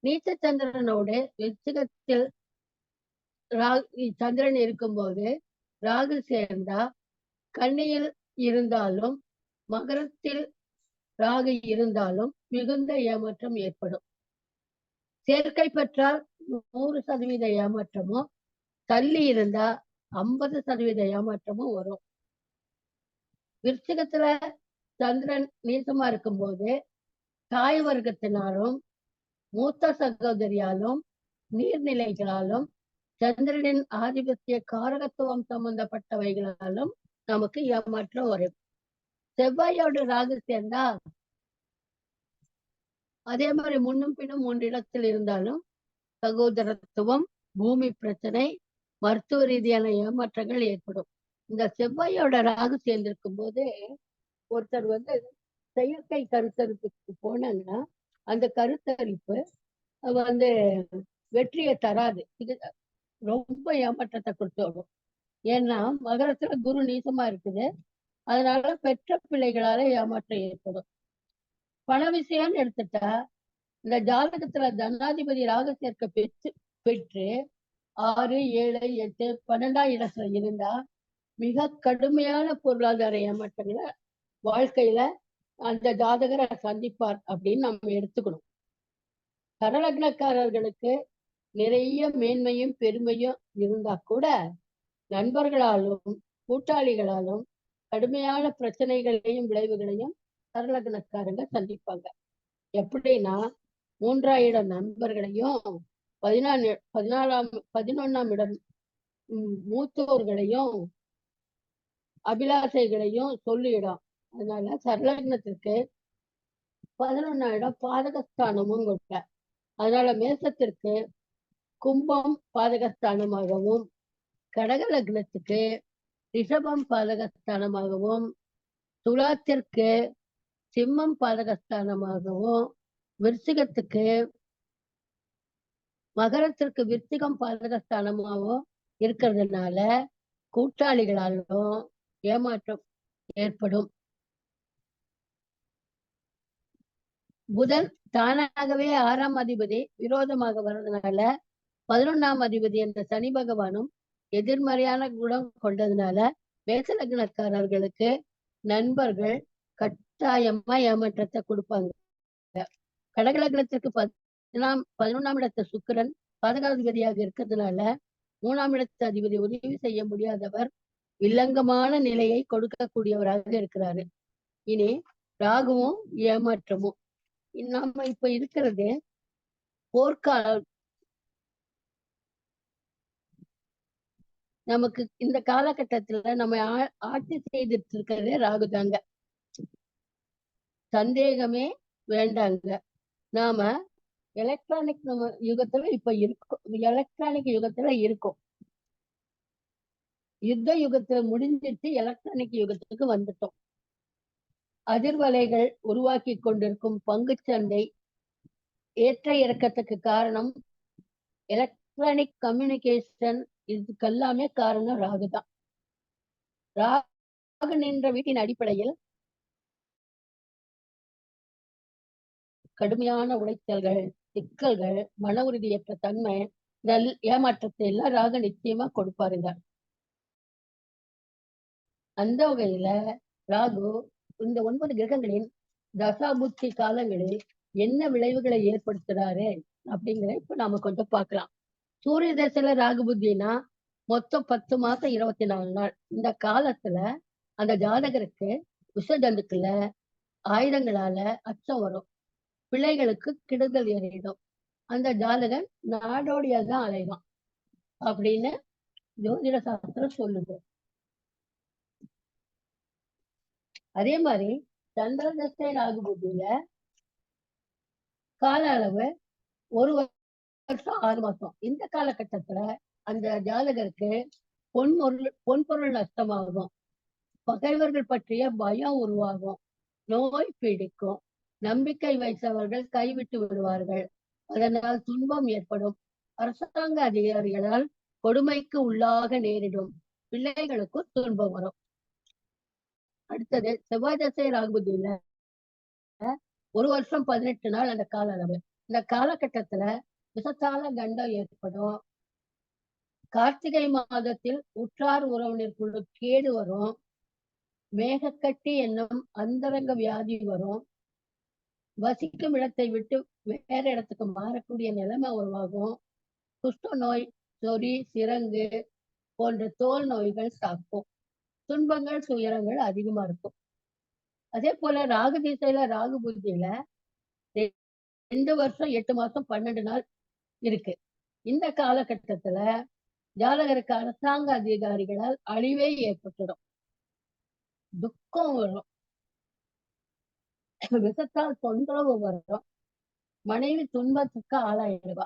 நீச்ச சந்திரனோடு விருச்சிகத்தில் சந்திரன் இருக்கும்போது ராகு சேர்ந்தா கன்னியில் இருந்தாலும் மகரத்தில் ராகு இருந்தாலும் மிகுந்த ஏமாற்றம் ஏற்படும். சேர்க்கை பெற்றால் 100% ஏமாற்றமும், தள்ளி இருந்தா 50% ஏமாற்றமும் வரும். விருச்சிகத்துல சந்திரன் நீசமா இருக்கும்போது தாய் வர்க்கத்தினாலும் மூத்த சகோதரியாலும் நீர்நிலைகளாலும் சந்திரனின் ஆதிபத்திய காரகத்துவம் சம்பந்தப்பட்டவைகளாலும் நமக்கு ஏமாற்றம் வரும். செவ்வாயோட ராகு சேர்ந்தா அதே மாதிரி முன்னும் பின்னும் 3 இடத்தில் இருந்தாலும் சகோதரத்துவம், பூமி பிரச்சனை, மருத்துவ ரீதியான ஏமாற்றங்கள் ஏற்படும். இந்த செவ்வாயோட ராகு சேர்ந்திருக்கும் போது ஒருத்தர் செயற்கை கருத்தரிப்புக்கு போனாங்கன்னா அந்த கருத்தரிப்பு வெற்றியை தராது. இது ரொம்ப ஏமாற்றத்தை கொடுத்துடும். ஏன்னா மகரத்துல குரு நீசமா இருக்குது. அதனால பெற்ற பிள்ளைகளால ஏமாற்றம் ஏற்படும். பண விஷயம்னு எடுத்துட்டா இந்த ஜாதகத்துல தனாதிபதி ராகு சேர்க்க பெற்று 6, 7, 8, 12ஆம் இடத்துல இருந்தா மிக கடுமையான பொருளாதார ஏமாற்றங்களை வாழ்க்கையில அந்த ஜாதகரை சந்திப்பார் அப்படின்னு நம்ம எடுத்துக்கணும். கரலக்னக்காரர்களுக்கு நிறைய மேன்மையும் பெருமையும் இருந்தா கூட நண்பர்களாலும் கூட்டாளிகளாலும் கடுமையான பிரச்சனைகளையும் விளைவுகளையும் கரலக்னக்காரங்க சந்திப்பாங்க. எப்படின்னா 3ஆம் இடம் நண்பர்களையும் 11ஆம் இடம் மூத்தோர்களையும் அபிலாசைகளையும் சொல்லிடும். அதனால சரலக்னத்திற்கு 11ஆம் இடம் பாதகஸ்தானமும் கொண்ட. அதனால மேசத்திற்கு கும்பம் பாதகஸ்தானமாகவும், கடக லக்னத்துக்கு ரிஷபம் பாதகஸ்தானமாகவும், துலாத்திற்கு சிம்மம் பாதகஸ்தானமாகவும், விருச்சிகத்துக்கு மகரத்திற்கு விருச்சிகம் பாதகஸ்தானமாகவும் இருக்கிறதுனால கூட்டாளிகளாலும் ஏமாற்றம் ஏற்படும். புதன் தானாகவே 6ஆம் அதிபதி விரோதமாக வர்றதுனால 11ஆம் அதிபதி என்ற சனி பகவானும் எதிர்மறையான குணம் கொண்டதுனால மேச லக்னக்காரர்களுக்கு நண்பர்கள் கட்டாயமா ஏமாற்றத்தை கொடுப்பாங்க. கடக லக்னத்திற்கு 11ஆம் இடத்த சுக்கிரன் பாதகாதிபதியாக இருக்கிறதுனால 3ஆம் இடத்து அதிபதி உதவி செய்ய முடியாதவர் வில்லங்கமான நிலையை கொடுக்கக்கூடியவராக இருக்கிறாரு. இனி ராகுவும் ஏமாற்றமும். நம்ம இப்ப இருக்கிறது போர்க்காலம். நமக்கு இந்த காலகட்டத்துல நம்ம ஆட்சி செய்துட்டு இருக்கிறதே ராகுதாங்க, சந்தேகமே வேண்டாங்க. நாம எலக்ட்ரானிக் யுகத்துல இப்ப இருக்கோம். எலக்ட்ரானிக் யுகத்துல இருக்கோம். யுத்த யுகத்துல முடிஞ்சிட்டு எலக்ட்ரானிக் யுகத்துக்கு வந்துட்டோம். அதிர்வலைகள் உருவாக்கி கொண்டிருக்கும் பங்கு சந்தை ஏற்ற இறக்கத்துக்கு காரணம் எலக்ட்ரானிக் கம்யூனிகேஷன். இதுக்கெல்லாமே காரணம் ராகுதான். ராகு நின்ற வீட்டின் அடிப்படையில் கடுமையான உளைச்சல்கள், சிக்கல்கள், மன உறுதியற்ற தன்மை, ஏமாற்றத்தை எல்லாம் ராகு நிச்சயமா கொடுப்பாருங்க. அந்த வகையில ராகு இந்த 9 கிரகங்களின் தசாபுத்தி காலங்களில் என்ன விளைவுகளை ஏற்படுத்துறாரு அப்படிங்கிற இப்ப நாம கொஞ்சம் பார்க்கலாம். சூரிய தசையில ராகு புத்தினா மொத்தம் 10 மாசம் 24 நாள். இந்த காலத்துல அந்த ஜாதகருக்கு விஷ ஜந்துக்கள ஆயுதங்களால அச்சம் வரும். பிள்ளைகளுக்கு கெடுதல் ஏறிடும். அந்த ஜாதகன் நாடோடியாதான் அலைவான் அப்படின்னு ஜோதிட சாஸ்திரம் சொல்லுது. அதே மாதிரி சந்திரதசை ராகு புத்தியில கால அளவு 1 வருஷம் 6 மாசம். இந்த காலகட்டத்துல அந்த ஜாதகருக்கு பொன்பொருள் நஷ்டமாகும். பகைவர்கள் பற்றிய பயம் உருவாகும். நோய் பீடிக்கும். நம்பிக்கை வைத்தவர்கள் கைவிட்டு விடுவார்கள். அதனால் துன்பம் ஏற்படும். அரசாங்க அதிகாரிகளால் கொடுமைக்கு உள்ளாக நேரிடும். பிள்ளைகளுக்கும் துன்பம் வரும். அடுத்தது செவ்வாய் தசை ராகுபுத்தியில 1 வருஷம் 18 நாள் அந்த கால அளவு. இந்த காலகட்டத்துல விஷத்தால கண்டம் ஏற்படும். கார்த்திகை மாதத்தில் உற்றார் உறவினருக்குள்ள கேடு வரும். மேகக்கட்டி என்னும் அந்தரங்க வியாதி வரும். வசிக்கும் இடத்தை விட்டு வேற இடத்துக்கு மாறக்கூடிய நிலைமை உருவாகும். குஷ்ட நோய், சொறி, சிரங்கு போன்ற தோல் நோய்கள் தாக்கும். துன்பங்கள், துயரங்கள் அதிகமா இருக்கும். அதே போல ராகு திசையில ராகு புத்தியில 2 வருஷம் 8 மாசம் 12 நாள் இருக்கு. இந்த காலகட்டத்துல ஜாதகருக்கு அரசாங்க அதிகாரிகளால் அழிவே ஏற்பட்டுடும். துக்கம் வரும், விஷத்தால் தொந்தரவு வரும், மனைவி துன்பத்துக்கு ஆளாயிடுவா,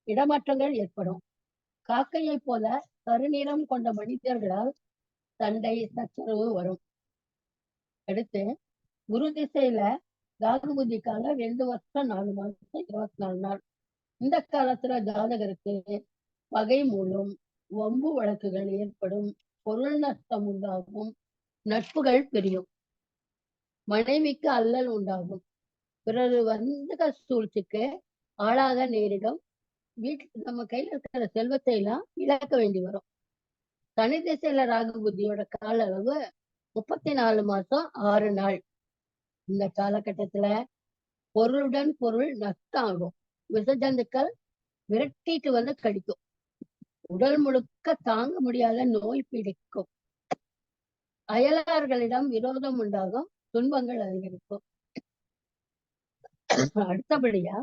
இடமாற்றங்கள் ஏற்படும். காக்கையை போல கருநிறம் கொண்ட மனிதர்களால் சண்டை சச்சரவு வரும். அடுத்து குரு திசையில ராகு புத்தி காலம் 2 வருஷம் 4 மாசம் 24 நாள். இந்த காலத்துல ஜாதகருக்கு பகை மூலம் வம்பு வழக்குகள் ஏற்படும், பொருள் நஷ்டம் உண்டாகும், நட்புகள் பிரியும், மனைவிக்கு அல்லல் உண்டாகும், பிறகு வந்த சூழ்ச்சிக்கு ஆளாக நேரிடும், வீட்டுக்கு நம்ம கையில இருக்கிற செல்வத்தை எல்லாம் இழக்க வேண்டி வரும். சனி திசையில ராகு புத்தியோட கால அளவு 34 மாசம் 6 நாள். இந்த காலகட்டத்துல பொருளுடன் பொருள் நஷ்டம் ஆகும், விஷஜந்துக்கள் விரட்டிட்டு வந்து கடிக்கும், உடல் முழுக்க தாங்க முடியாத நோய் பிடிக்கும், அயலார்களிடம் விரோதம் உண்டாகும், துன்பங்கள் அதிகரிக்கும். அடுத்தபடியா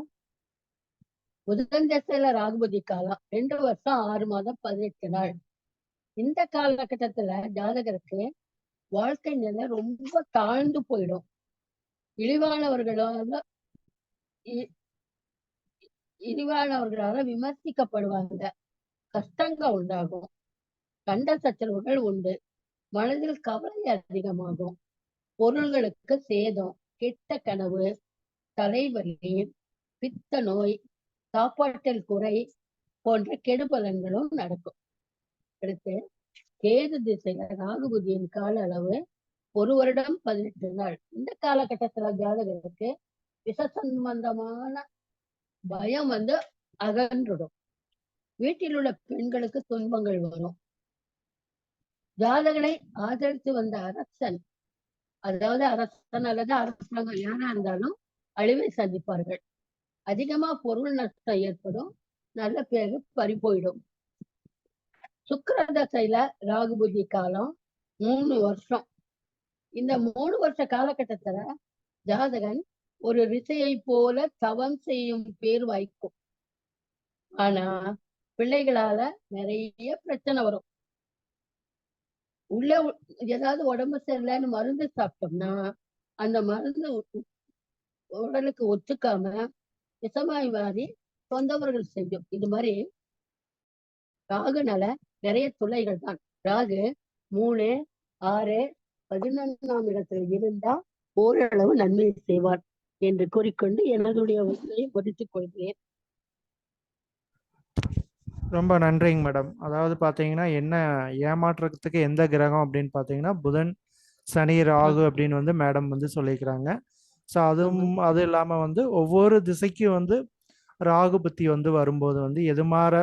புதன் திசையில ராகுபதி காலம் 2 வருஷம் 6 மாதம் 18 நாள். இந்த காலகட்டத்துல ஜாதகருக்கு வாழ்க்கை நிலை ரொம்ப தாழ்ந்து போயிடும், இழிவானவர்களால விமர்சிக்கப்படுவாங்க, கஷ்டங்கள் உண்டாகும், கண்ட சச்சரவுகள் உண்டு, மனதில் கவலை அதிகமாகும், பொருள்களுக்கு சேதம், கெட்ட கனவு, தலைவலி, பித்த நோய், சாப்பாட்டில் குறை போன்ற கெடுபலன்களும் நடக்கும். அடுத்து கேது திசையில ராகுபுதியின் கால அளவு 1 வருடம் 18 நாள். இந்த காலகட்டத்துல ஜாதகருக்கு விஷ சம்பந்தமான பயம் வந்து அகன்றுடும், வீட்டில் உள்ள பெண்களுக்கு துன்பங்கள் வரும், ஜாதகனை ஆதரித்து வந்த அரசன், அதாவது அரசன் அல்லது அரசாங்கம் யாரா இருந்தாலும் அழிவை சந்திப்பார்கள், அதிகமா பொருள் நஷ்டம் ஏற்படும், நல்ல பேரு பறி போயிடும். சுக்கிர தசையில ராகுபுதி காலம் 3 வருஷம். இந்த 3 வருஷ காலகட்டத்துல ஜாதகன் ஒரு ரிஷியை போல தவம் செய்யும் பேர் வாய்க்கும், ஆனா பிள்ளைகளால நிறைய பிரச்சனை வரும். உள்ள ஏதாவது உடம்பு சரியில்லைன்னு மருந்து சாப்பிட்டோம்னா அந்த மருந்து உடலுக்கு ஒத்துக்காம விஷமாய் மாறி சொந்தவர்கள் செய்யும். இது மாதிரி ராகுனால நிறைய தொல்லைகள் தான். ராகு 3, 6, 11ஆம் இடத்துல இருந்தா ஓரளவு நன்மை செய்வார் என்று கூறிக்கொண்டு எனதுடைய உரையை முடித்துக் கொள்கிறேன். ரொம்ப நன்றிங்க மேடம். அதாவது பார்த்தீங்கன்னா என்ன ஏமாற்றுறதுக்கு எந்த கிரகம் அப்படின்னு பார்த்தீங்கன்னா புதன், சனி, ராகு அப்படின்னு வந்து மேடம் வந்து சொல்லிக்கிறாங்க. ஸோ அது இல்லாமல் வந்து ஒவ்வொரு திசைக்கும் வந்து ராகு புத்தி வந்து வரும்போது வந்து எது மாதிரி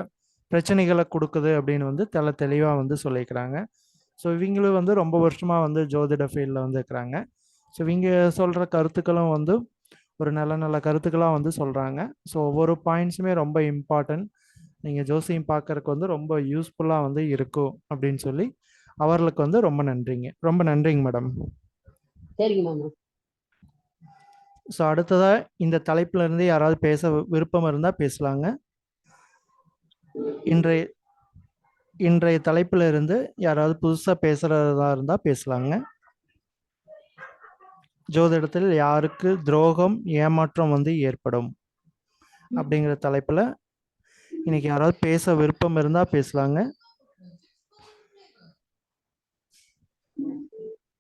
பிரச்சனைகளை கொடுக்குது அப்படின்னு வந்து தெளிவாக வந்து சொல்லிக்கிறாங்க. ஸோ இவங்களும் வந்து ரொம்ப வருஷமாக வந்து ஜோதிட ஃபீல்டில் வந்து இருக்கிறாங்க. ஸோ இவங்க சொல்கிற கருத்துக்களும் வந்து ஒரு நல்ல நல்ல கருத்துக்களாக வந்து சொல்கிறாங்க. ஸோ ஒவ்வொரு பாயிண்ட்ஸுமே ரொம்ப இம்பார்ட்டன்ட், நீங்கள் ஜோசியம் பார்க்கறதுக்கு வந்து ரொம்ப யூஸ்ஃபுல்லாக வந்து இருக்கும் அப்படின்னு சொல்லி அவர்களுக்கு வந்து ரொம்ப நன்றிங்க மேடம். சரிங்க மாமா. ஸோ அடுத்ததாக இந்த தலைப்புல இருந்து யாராவது பேச விருப்பம் இருந்தால் பேசலாங்க. இன்றைய தலைப்புல இருந்து யாராவது புதுசாக பேசுகிறதா இருந்தால் பேசலாங்க. ஜோதிடத்தில் யாருக்கு துரோகம் ஏமாற்றம் வந்து ஏற்படும் அப்படிங்கிற தலைப்புல இன்னைக்கு யாராவது பேச விருப்பம் இருந்தா பேசலாங்க.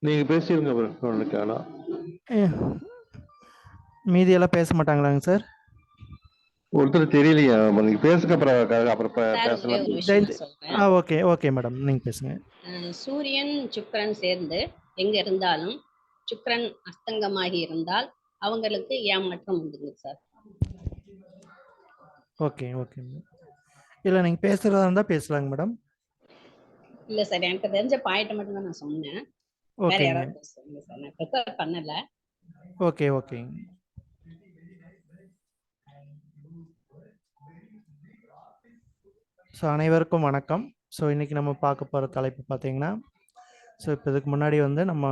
நீங்க பேசிருங்க. மீதியெல்லாம் பேச மாட்டாங்களாங்க சார்? ஒருத்தர் தெரியலையா? நீங்க பேசுங்க, அப்புறம் பேசலாம். ஓகே மேடம், நீங்க பேசுங்க. சூரியன் சுக்கிரன் சேர்ந்து எங்க இருந்தாலும் சுக்கிரன் அஸ்தங்கமாகி இருந்தால் அவங்களுக்கு ஏமாற்றம் உண்டுங்க சார். ஓகே இல்லை நீங்கள் பேசுகிறதா இருந்தால் பேசலாங்க மேடம். இல்லை சார், எனக்கு தெரிஞ்ச பாயிண்ட் மட்டும் தான் நான் சொன்னேன். வேற யாராவது பேசுங்க சார், நான் ப்ரிப்பேர் பண்ணல. ஓகே. ஸோ அனைவருக்கும் வணக்கம். ஸோ இன்றைக்கி நம்ம பார்க்க போகிற தலைப்பு பார்த்தீங்கன்னா, ஸோ இப்போ இதுக்கு முன்னாடி வந்து நம்ம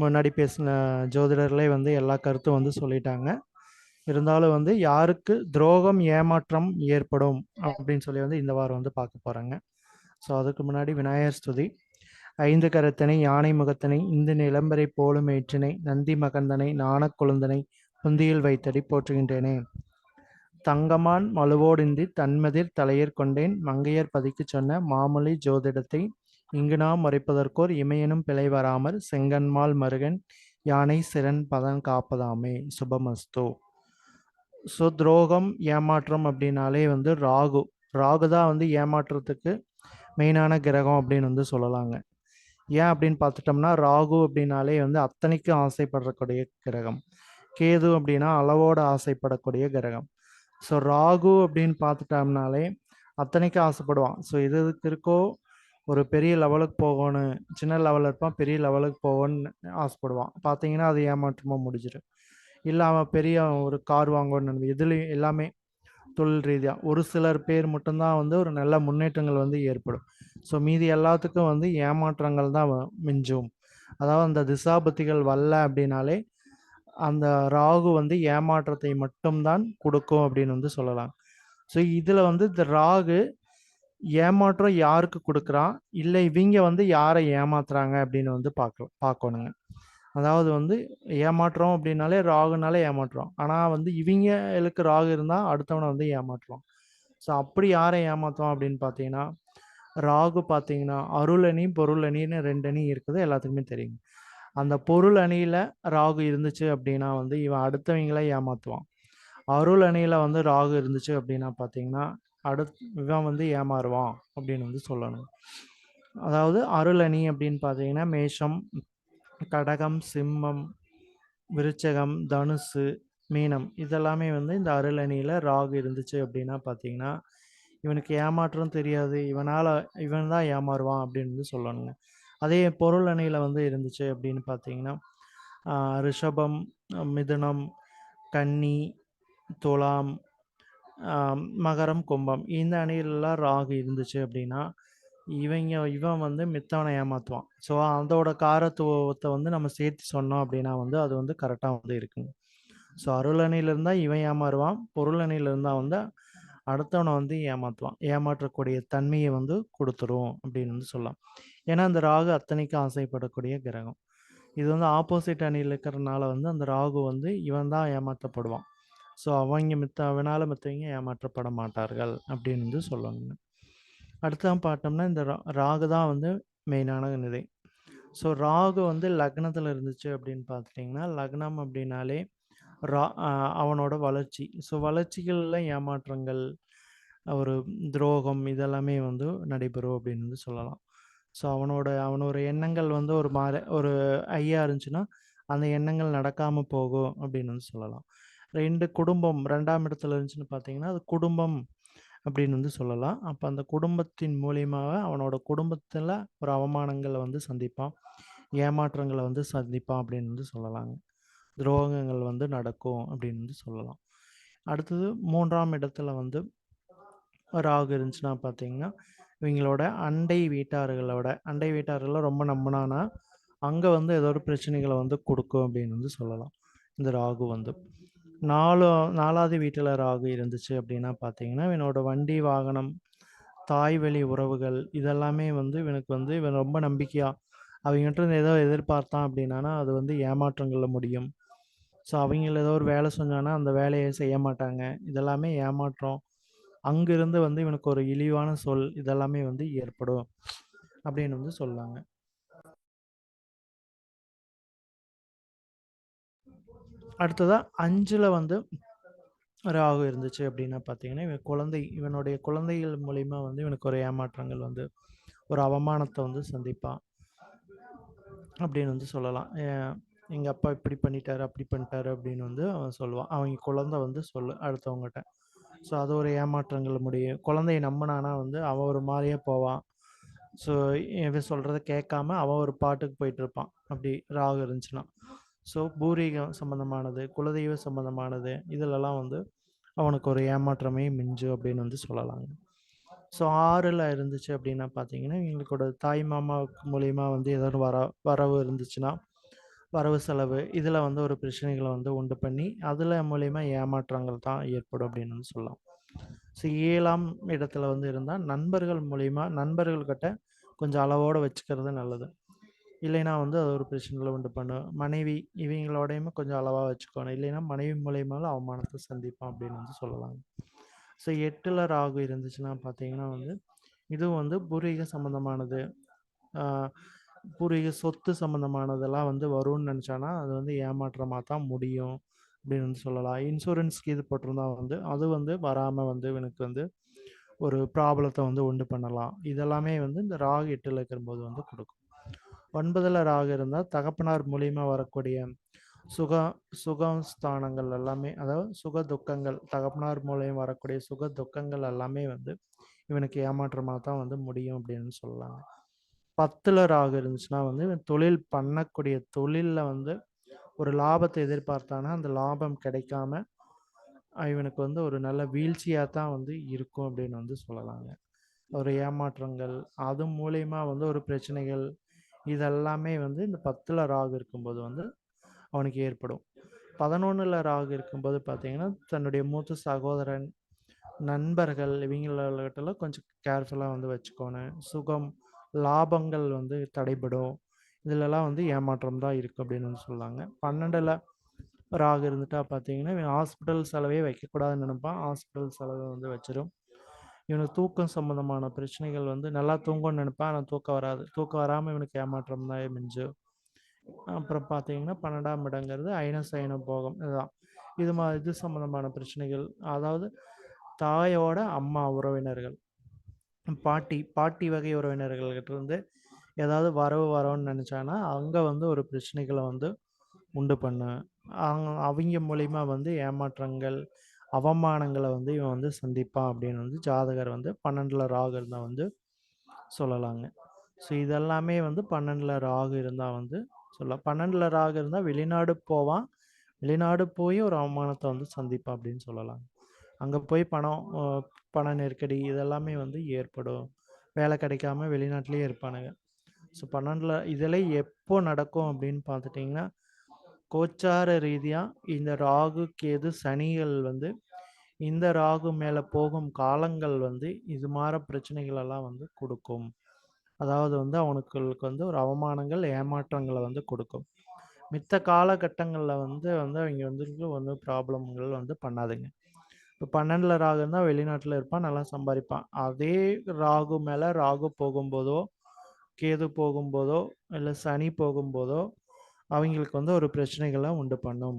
முன்னாடி பேசின ஜோதிடர்களே வந்து எல்லா கருத்தும் வந்து சொல்லிட்டாங்க. இருந்தாலும் வந்து யாருக்கு துரோகம் ஏமாற்றம் ஏற்படும் அப்படின்னு சொல்லி வந்து இந்த வாரம் வந்து பார்க்க போகிறாங்க. ஸோ அதுக்கு முன்னாடி விநாயகர் ஸ்துதி. ஐந்து கரத்தனை யானை முகத்தனை இந்த நிலம்பரை போலும் ஏற்றினை நந்தி மகந்தனை நாணக் கொழுந்தனை புந்தியில் வைத்தடி போற்றுகின்றேனே. தங்கமான் மழுவோடின்றி தன்மதிர் தலையர் கொண்டேன் மங்கையர் பதிக்குச் சொன்ன மாமொழி ஜோதிடத்தை இங்கு நாம் முறைப்பதற்கோர் இமையெனும் பிழை வராமற் செங்கன்மால் மருகன் யானை சிறன் பதன் காப்பதாமே. சுபமஸ்து. ஸோ துரோகம் ஏமாற்றம் அப்படின்னாலே வந்து ராகு தான் வந்து ஏமாற்றத்துக்கு மெயினான கிரகம் அப்படின்னு வந்து சொல்லலாங்க. ஏன் அப்படின்னு பார்த்துட்டோம்னா ராகு அப்படின்னாலே வந்து அத்தனைக்கும் ஆசைப்படக்கூடிய கிரகம். கேது அப்படின்னா அளவோடு ஆசைப்படக்கூடிய கிரகம். ஸோ ராகு அப்படின்னு பார்த்துட்டோம்னாலே அத்தனைக்கும் ஆசைப்படுவான். ஸோ இதுக்கு இருக்கோ ஒரு பெரிய லெவலுக்கு போகணும், சின்ன லெவலில் இருப்பான், பெரிய லெவலுக்கு போகணும்னு ஆசைப்படுவான். பார்த்தீங்கன்னா அது ஏமாற்றமாக முடிஞ்சிடும். இல்லை அவன் பெரிய ஒரு கார் வாங்கணும்னு இதுலேயும் எல்லாமே தொழில் ரீதியாக ஒரு சிலர் பேர் மட்டும்தான் வந்து ஒரு நல்ல முன்னேற்றங்கள் வந்து ஏற்படும். ஸோ மீதி எல்லாத்துக்கும் வந்து ஏமாற்றங்கள் தான் மிஞ்சும். அதாவது அந்த திசாபுத்திகள் வரல அப்படின்னாலே அந்த ராகு வந்து ஏமாற்றத்தை மட்டும்தான் கொடுக்கும் அப்படின்னு வந்து சொல்லலாம். ஸோ இதில் வந்து இந்த ராகு ஏமாற்றம் யாருக்கு கொடுக்குறான், இல்லை இவங்க வந்து யாரை ஏமாத்துறாங்க அப்படின்னு வந்து பார்க்கணுங்க. அதாவது வந்து ஏமாற்றம் அப்படின்னாலே ராகுனாலே ஏமாற்றம். ஆனால் வந்து இவங்களுக்கு ராகு இருந்தால் அடுத்தவனை வந்து ஏமாற்றுவான். ஸோ அப்படி யாரை ஏமாற்றுவான் அப்படின்னு பார்த்தீங்கன்னா ராகு பார்த்தீங்கன்னா அருள் அணி பொருள் அணின்னு 2 அணி இருக்குது, எல்லாத்துக்குமே தெரியும். அந்த பொருள் அணியில் ராகு இருந்துச்சு அப்படின்னா வந்து இவன் அடுத்தவங்களை ஏமாற்றுவான். அருள் அணியில் வந்து ராகு இருந்துச்சு அப்படின்னா பார்த்தீங்கன்னா இவன் வந்து ஏமாறுவான் அப்படின்னு வந்து சொல்லணும். அதாவது அருள் அணி அப்படின்னு பார்த்தீங்கன்னா மேஷம், கடகம், சிம்மம், விருச்சகம், தனுசு, மீனம் இதெல்லாமே வந்து இந்த அருள் அணியில் ராகு இருந்துச்சு அப்படின்னா பார்த்தீங்கன்னா இவனுக்கு ஏமாற்றம் தெரியாது, இவன் தான் ஏமாறுவான் அப்படின்னு வந்து சொல்லணுங்க. அதே பொருள் அணியில் வந்து இருந்துச்சு அப்படின்னு பார்த்தீங்கன்னா ரிஷபம், மிதுனம், கன்னி, துலாம், மகரம், கும்பம் இந்த அணியிலலாம் ராகு இருந்துச்சு அப்படின்னா இவன் வந்து மித்தவனை ஏமாற்றுவான். ஸோ அதோட காரத்துவத்தை வந்து நம்ம சேர்த்து சொன்னோம் அப்படின்னா வந்து அது வந்து கரெக்டாக வந்து இருக்குங்க. ஸோ அருள் அணியில் இருந்தால் இவன் ஏமாறுவான், பொருள் அணியில் இருந்தால் வந்து அடுத்தவனை வந்து ஏமாற்றுவான். ஏமாற்றக்கூடிய தன்மையை வந்து கொடுத்துரும் அப்படின்னு வந்து சொல்லலாம். ஏன்னா அந்த ராகு அத்தனைக்கும் ஆசைப்படக்கூடிய கிரகம். இது வந்து ஆப்போசிட் அணியில் இருக்கிறதுனால வந்து அந்த ராகு வந்து இவன் தான் ஏமாற்றப்படுவான். ஸோ அவனால் மற்றவங்க ஏமாற்றப்பட மாட்டார்கள் அப்படின்னு வந்து சொல்லணுங்க. அடுத்ததான் பார்த்தோம்னா இந்த ராகு தான் வந்து மெயினான நிலை. ஸோ ராகு வந்து லக்னத்தில் இருந்துச்சு அப்படின்னு பார்த்துட்டிங்கன்னா லக்னம் அப்படின்னாலே அவனோட வளர்ச்சி. ஸோ வளர்ச்சிகளில் ஏமாற்றங்கள், ஒரு துரோகம் இதெல்லாமே வந்து நடைபெறும் அப்படின்னு வந்து சொல்லலாம். ஸோ அவனோட எண்ணங்கள் வந்து ஒரு ஐயா இருந்துச்சுன்னா அந்த எண்ணங்கள் நடக்காமல் போகும் அப்படின்னு வந்து சொல்லலாம். 2 குடும்பம் 2ஆம் இடத்துல இருந்துச்சுன்னு பார்த்தீங்கன்னா அது குடும்பம் அப்படின்னு வந்து சொல்லலாம். அப்போ அந்த குடும்பத்தின் மூலியமாக அவனோட குடும்பத்தில் ஒரு அவமானங்களை வந்து சந்திப்பான், ஏமாற்றங்களை வந்து சந்திப்பான் அப்படின்னு வந்து சொல்லலாங்க. துரோகங்கள் வந்து நடக்கும் அப்படின்னு வந்து சொல்லலாம். அடுத்தது 3ஆம் இடத்துல வந்து ராகு இருந்துச்சுன்னா பார்த்தீங்கன்னா இவங்களோட அண்டை வீட்டார்களை ரொம்ப நம்பினானா அங்கே வந்து ஏதோ ஒரு பிரச்சனைகளை வந்து கொடுக்கும் அப்படின்னு வந்து சொல்லலாம். இந்த ராகு வந்து 4ஆவது வீட்டில் ராகு இருந்துச்சு அப்படின்னா பார்த்தீங்கன்னா இவனோட வண்டி வாகனம், தாய் வழி உறவுகள் இதெல்லாமே வந்து இவன் ரொம்ப நம்பிக்கையாக அவங்ககிட்ட ஏதோ எதிர்பார்த்தான் அப்படின்னா அது வந்து ஏமாற்றங்களில் முடியும். ஸோ அவங்கள ஏதோ ஒரு வேலை செஞ்சானா அந்த வேலையை செய்ய மாட்டாங்க. இதெல்லாமே ஏமாற்றம். அங்கிருந்து வந்து இவனுக்கு ஒரு இழிவான சொல் இதெல்லாமே வந்து ஏற்படும் அப்படின்னு வந்து சொல்லாங்க. அடுத்ததா 5ல் வந்து ராகு இருந்துச்சு அப்படின்னா பார்த்தீங்கன்னா இவனுடைய குழந்தைகள் மூலிமா வந்து இவனுக்கு ஒரு ஏமாற்றங்கள் வந்து ஒரு அவமானத்தை வந்து சந்திப்பான் அப்படின்னு வந்து சொல்லலாம். எங்கள் அப்பா இப்படி பண்ணிட்டாரு அப்படி பண்ணிட்டாரு அப்படின்னு வந்து அவன் சொல்லுவான். அவங்க குழந்தை வந்து அடுத்தவங்ககிட்ட. ஸோ அது ஒரு ஏமாற்றங்கள் முடியும். குழந்தைய நம்பினானா வந்து அவன் ஒரு மாதிரியே போவான். ஸோ இவன் சொல்கிறத கேட்காம அவன் ஒரு பாட்டுக்கு போயிட்டு இருப்பான் அப்படி ராகு இருந்துச்சுன்னா. ஸோ பூர்வீகம் சம்மந்தமானது, குலதெய்வ சம்மந்தமானது இதிலெல்லாம் வந்து அவனுக்கு ஒரு ஏமாற்றமே மிஞ்சும் அப்படின்னு வந்து சொல்லலாங்க. ஸோ 6ல் இருந்துச்சு அப்படின்னா பார்த்தீங்கன்னா எங்களுக்கோட தாய் மாமா மூலிமா வந்து ஏதாவது வரவு இருந்துச்சுன்னா வரவு செலவு இதில் வந்து ஒரு பிரச்சனைகளை வந்து உண்டு பண்ணி அதில் மூலிமா ஏமாற்றங்கள் தான் ஏற்படும் அப்படின்னு வந்து சொல்லலாம். ஸோ 7ஆம் இடத்துல வந்து இருந்தால் நண்பர்கள்கிட்ட கொஞ்சம் அளவோட வச்சுக்கிறது நல்லது. இல்லைன்னா வந்து அது ஒரு பிரச்சனைகளை உண்டு பண்ணும். மனைவி இவங்களோடையுமே கொஞ்சம் அளவா வச்சுக்கணும். இல்லைன்னா மனைவி மூலியமாலும் அவமானத்தை சந்திப்பான் அப்படின்னு வந்து சொல்லலாங்க. ஸோ 8ல் ராகு இருந்துச்சுன்னா பார்த்தீங்கன்னா வந்து இதுவும் வந்து பூர்வீக சம்மந்தமானது, பூர்வீக சொத்து சம்மந்தமானதெல்லாம் வந்து வரும்னு நினச்சானா அது வந்து ஏமாற்றமாக தான் முடியும் அப்படின்னு வந்து சொல்லலாம். இன்சூரன்ஸ்க்கு இது போட்டிருந்தா வந்து அது வந்து வராமல் வந்து எனக்கு வந்து ஒரு ப்ராப்ளத்தை வந்து உண்டு பண்ணலாம். இதெல்லாமே வந்து இந்த ராகு 8ல் இருக்கும்போது வந்து கொடுக்கும். 9ல் ராகு இருந்தால் தகப்பனார் மூலியமா வரக்கூடிய சுக சுகம் ஸ்தானங்கள் எல்லாமே, அதாவது சுக துக்கங்கள், தகப்பனார் மூலியம் வரக்கூடிய சுக துக்கங்கள் எல்லாமே வந்து இவனுக்கு ஏமாற்றமாக தான் வந்து முடியும் அப்படின்னு சொல்லலாங்க. 10ல் ராகு இருந்துச்சுன்னா வந்து இவன் தொழில் பண்ணக்கூடிய தொழிலில் வந்து ஒரு லாபத்தை எதிர்பார்த்தானா அந்த லாபம் கிடைக்காம இவனுக்கு வந்து ஒரு நல்ல வீழ்ச்சியாக தான் வந்து இருக்கும் அப்படின்னு வந்து சொல்லலாங்க. ஒரு ஏமாற்றங்கள் அது மூலயமா வந்து ஒரு பிரச்சனைகள் இதெல்லாமே வந்து இந்த 10ல் ராகு இருக்கும்போது வந்து அவனுக்கு ஏற்படும். 11ல் ராகு இருக்கும்போது பார்த்தீங்கன்னா தன்னுடைய மூத்த சகோதரன், நண்பர்கள் இவங்களெல்லாம் கொஞ்சம் கேர்ஃபுல்லாக வந்து வச்சுக்கோணும். சுகம் லாபங்கள் வந்து தடைபடும். இதிலெல்லாம் வந்து ஏமாற்றம் தான் இருக்குது அப்படின்னு வந்து சொல்லாங்க. 12ல் ராகு இருந்துட்டா பார்த்தீங்கன்னா இவன் ஹாஸ்பிட்டல் செலவே வைக்கக்கூடாதுன்னு நினைப்பான். ஹாஸ்பிட்டல் செலவை வந்து வச்சிடும். இவனுக்கு தூக்கம் சம்மந்தமான பிரச்சனைகள் வந்து நல்லா தூங்கும்னு நினைப்பான். ஆனால் தூக்கம் வராது. தூக்கம் வராமல் இவனுக்கு ஏமாற்றம் தான் மிஞ்சும். அப்புறம் பார்த்தீங்கன்னா 12ஆம் இடங்கிறது அயன போகம் இதுதான். இது சம்மந்தமான பிரச்சனைகள், அதாவது தாயோட அம்மா உறவினர்கள், பாட்டி வகை உறவினர்கள்கிட்ட இருந்து ஏதாவது வரோன்னு நினச்சானா அங்கே வந்து ஒரு பிரச்சனைகளை வந்து உண்டு பண்ணு. அவங்க மூலிமா வந்து ஏமாற்றங்கள் அவமானங்களை வந்து இவன் வந்து சந்திப்பான் அப்படின்னு வந்து ஜாதகர் வந்து 12ல் ராகு இருந்தால் வந்து சொல்லலாங்க. ஸோ இதெல்லாமே வந்து 12ல் ராகு இருந்தால் வந்து சொல்லலாம். 12ல் ராகு இருந்தால் வெளிநாடு போவான். வெளிநாடு போய் ஒரு அவமானத்தை வந்து சந்திப்பான் அப்படின்னு சொல்லலாம். அங்கே போய் பண நெருக்கடி இதெல்லாமே வந்து ஏற்படும். வேலை கிடைக்காம வெளிநாட்டிலேயே இருப்பானுங்க. ஸோ 12ல் இதெல்லாம் எப்போ நடக்கும் அப்படின்னு பார்த்துட்டிங்கன்னா கோச்சார ரீதியாக இந்த ராகு கேது சனிகள் வந்து இந்த ராகு மேலே போகும் காலங்கள் வந்து இது மாதிரி பிரச்சனைகள் எல்லாம் வந்து கொடுக்கும். அதாவது வந்து அவனுக்கு வந்து ஒரு அவமானங்கள் ஏமாற்றங்களை வந்து கொடுக்கும். மித்த காலகட்டங்களில் வந்து அவங்க வந்து ப்ராப்ளம்கள் வந்து பண்ணாதுங்க. இப்போ 12ல் ராகு இருந்தால் வெளிநாட்டில் இருப்பான், நல்லா சம்பாதிப்பான். அதே ராகு மேலே ராகு போகும்போதோ கேது போகும்போதோ இல்லை சனி போகும்போதோ அவங்களுக்கு வந்து ஒரு பிரச்சனைகளை உண்டு பண்ணும்.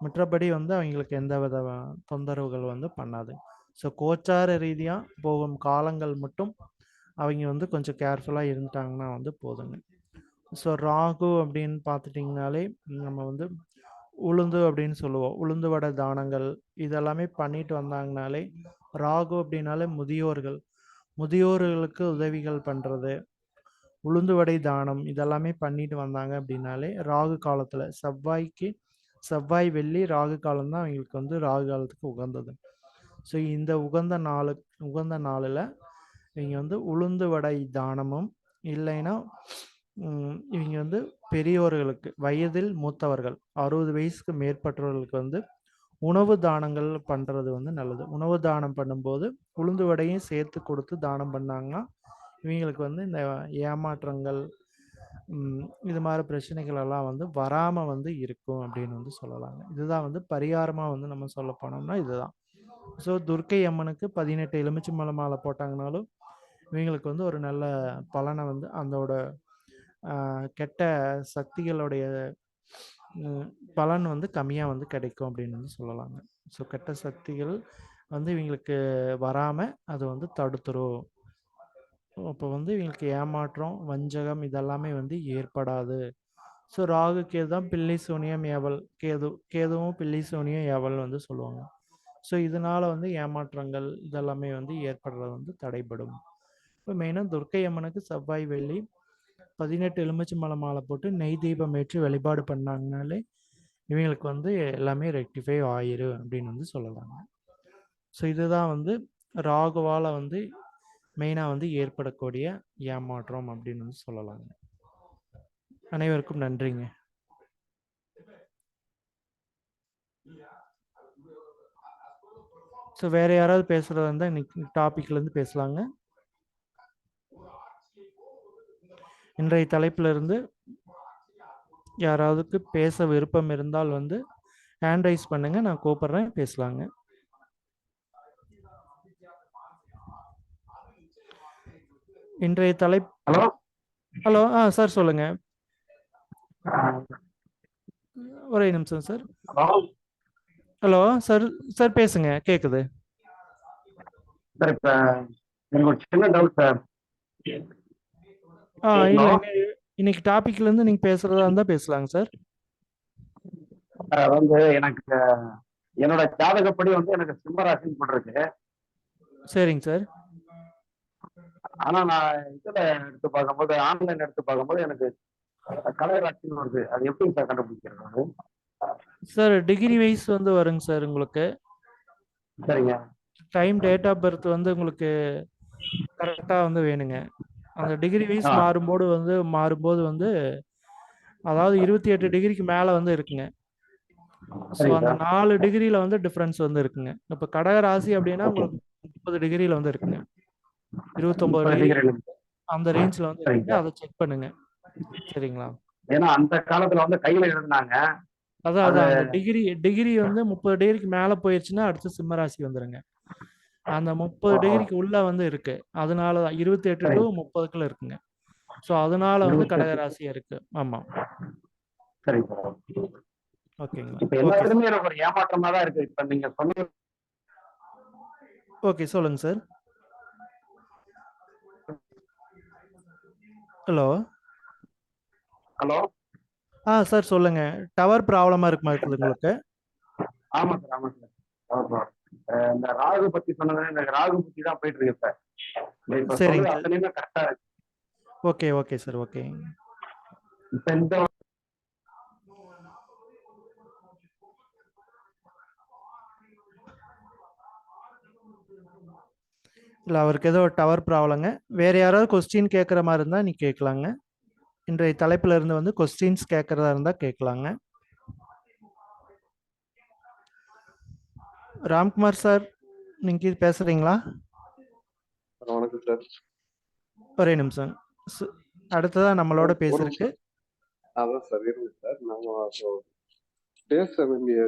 மற்றபடி வந்து அவங்களுக்கு எந்த வித தொந்தரவுகள் வந்து பண்ணாது. ஸோ கோச்சார ரீதியாக போகும் காலங்கள் மட்டும் அவங்க வந்து கொஞ்சம் கேர்ஃபுல்லாக இருந்துட்டாங்கன்னா வந்து போதுங்க. ஸோ ராகு அப்படின்னு பார்த்துட்டிங்கனாலே நம்ம வந்து உளுந்து அப்படின்னு சொல்லுவோம். உளுந்து வடை தானங்கள் இதெல்லாமே பண்ணிட்டு வந்தாங்கனாலே ராகு அப்படின்னாலே முதியோர்களுக்கு உதவிகள் பண்ணுறது, உளுந்து வடை தானம் இதெல்லாமே பண்ணிட்டு வந்தாங்க அப்படின்னாலே ராகு காலத்தில் செவ்வாய் வெள்ளி ராகு காலம் தான் அவங்களுக்கு வந்து ராகு காலத்துக்கு உகந்தது. ஸோ இந்த உகந்த நாளில் இவங்க வந்து உளுந்து வடை தானமும் இல்லைன்னா இவங்க வந்து பெரியோர்களுக்கு வயதில் மூத்தவர்கள் 60 வயசுக்கு மேற்பட்டவர்களுக்கு வந்து உணவு தானங்கள் பண்ணுறது வந்து நல்லது. உணவு தானம் பண்ணும்போது உளுந்து வடையும் சேர்த்து கொடுத்து தானம் பண்ணாங்கன்னா இவங்களுக்கு வந்து இந்த ஏமாற்றங்கள் இது மாதிரி பிரச்சனைகள் எல்லாம் வந்து வராமல் வந்து இருக்கும் அப்படின்னு வந்து சொல்லலாங்க. இதுதான் வந்து பரிகாரமாக வந்து நம்ம சொல்ல போனோம்னா இதுதான். ஸோ துர்க்கை அம்மனுக்கு 18 எலுமிச்சை மாலை போட்டாங்கனாலும் இவங்களுக்கு வந்து ஒரு நல்ல பலனை வந்து அதோட கெட்ட சக்திகளுடைய பலன் வந்து கம்மியாக வந்து கிடைக்கும் அப்படின்னு வந்து சொல்லலாங்க. ஸோ கெட்ட சக்திகள் வந்து இவங்களுக்கு வராமல் அது வந்து தடுத்துரும். அப்போ வந்து இவங்களுக்கு ஏமாற்றம் வஞ்சகம் இதெல்லாமே வந்து ஏற்படாது. ஸோ ராகு கேது தான் பில்லி சூனியம் ஏவல், கேதுவும் பில்லி சூனியம் ஏவல் வந்து சொல்லுவாங்க. ஸோ இதனால் வந்து ஏமாற்றங்கள் இதெல்லாமே வந்து ஏற்படுறது வந்து தடைபடும். இப்போ மெயினாக துர்க்கை அம்மனுக்கு செவ்வாய் வெள்ளி 18 எலுமிச்சை மாலை போட்டு நெய் தீபம் ஏற்றி வழிபாடு பண்ணாங்கனாலே இவங்களுக்கு வந்து எல்லாமே ரெக்டிஃபை ஆயிரும் அப்படின்னு வந்து சொல்லலாங்க. ஸோ இதுதான் வந்து ராகுவால் வந்து மெயினாக வந்து ஏற்படக்கூடிய ஏமாற்றம் அப்படின்னு வந்து சொல்லலாங்க. அனைவருக்கும் நன்றிங்க. ஸோ வேறு யாராவது பேசுகிறதா இருந்தால் இன்னைக்கு டாப்பிக்லேருந்து பேசலாங்க. இன்றைய தலைப்பிலிருந்து யாராவதுக்கு பேச விருப்பம் இருந்தால் வந்து ஹேண்ட் ரைஸ் பண்ணுங்க, நான் கூப்பிடுறேன், பேசலாங்க. இன்றைய தலைப்பு. ஹலோ ஹலோ, சார் சொல்லுங்க. ஒரே நிமிஷம் sir. Hello hello sir, sir பேசுங்க, கேக்குது. சார் இப்போ எனக்கு ஒரு சின்ன டவுட் சார். இல்லை, இன்னைக்கு டாபிக்ல இருந்து நீங்க பேசுறதா இருந்தா பேசலாங்க சார். வந்து எனக்கு என்னோட ஜாதகப்படி வந்து எனக்கு சிம்மராசின்னு போட்டிருக்கு. சரிங்க சார். ஆனா நான் இதுல எடுத்து பார்க்கும்போது, ஆன்லைன் எடுத்து பார்க்கும்போது எனக்கு கடகராசின்னு வருது. அது எப்படி சார் கண்டுபிடிக்கிறது? சார் டிகிரி வைஸ் வந்து வருங்க சார். உங்களுக்கு சரிங்க. டைம், டேட் ஆஃப் பர்த் வந்து உங்களுக்கு கரெக்டாக வந்து வேணுங்க. அந்த டிகிரி வைஸ் மாறும்போது வந்து அதாவது 28 டிகிரிக்கு மேலே வந்து இருக்குங்க. ஸோ அந்த 4 டிகிரியில் வந்து டிஃப்ரென்ஸ் வந்து இருக்குங்க. இப்போ கடக ராசி அப்படின்னா உங்களுக்கு 30 டிகிரியில் வந்து இருக்குங்க. 29 டிகிரி அந்த ரேஞ்சில் வந்து இருக்குங்க. அதை செக் பண்ணுங்க. சரிங்களா? ஏன்னா அந்த காலத்துல வந்து கையில எழுதினாங்க. அதான் அந்த டிகிரி வந்து 30 டிகிரிக்கு மேலே போயிடுச்சுன்னா அடுத்து சிம்ம ராசி வந்துருங்க. அந்த 30 டிகிரிக்கு உள்ள வந்து இருக்கு. அதனால தான் 28 டு 30க்குள்ள இருக்குங்க. ஸோ அதனால வந்து கடகராசியா இருக்கு. ஆமா. சரி. ஓகேங்களா? இப்போ எல்லா இடத்துலயும் எனக்கு ஒரு ஏமாற்றமா தான் இருக்கு. இப்போ நீங்க சொன்னீங்க. ஓகே, சொல்லுங்க சார். ஹலோ. ஹலோ. சார் சொல்லுங்க. டவர் ப்ராப்ளமா இருக்குமா இருக்குது உங்களுக்கு? ஆமா சார், ஆமா சார். இந்த ராகு பத்தி சொன்னது, இந்த ராகு பத்தி தான் போயிட்டு இருக்கு இப்ப. சரிங்க சார். அத்தனையுமே கரெக்டா இருக்கு. Okay, okay sir, okay. இப்ப இந்த இல்லை, அவருக்கு ஏதோ டவர் ப்ராப்ளங்க. வேறு யாராவது கொஸ்டின் கேட்குற மாதிரி இருந்தால் நீ கேட்கலாங்க. இன்றைய தலைப்பில் இருந்து வந்து கொஸ்டின்ஸ் கேட்குறதா இருந்தால் கேட்கலாங்க. ராம்குமார் சார், நீங்கள் பேசுகிறீங்களா? வணக்கம் சார். ஒரே நிமிஷம். அடுத்ததான் நம்மளோட பேசுறதுக்கு. அதான் சார், இருங்க சார். நம்ம பேச வேண்டிய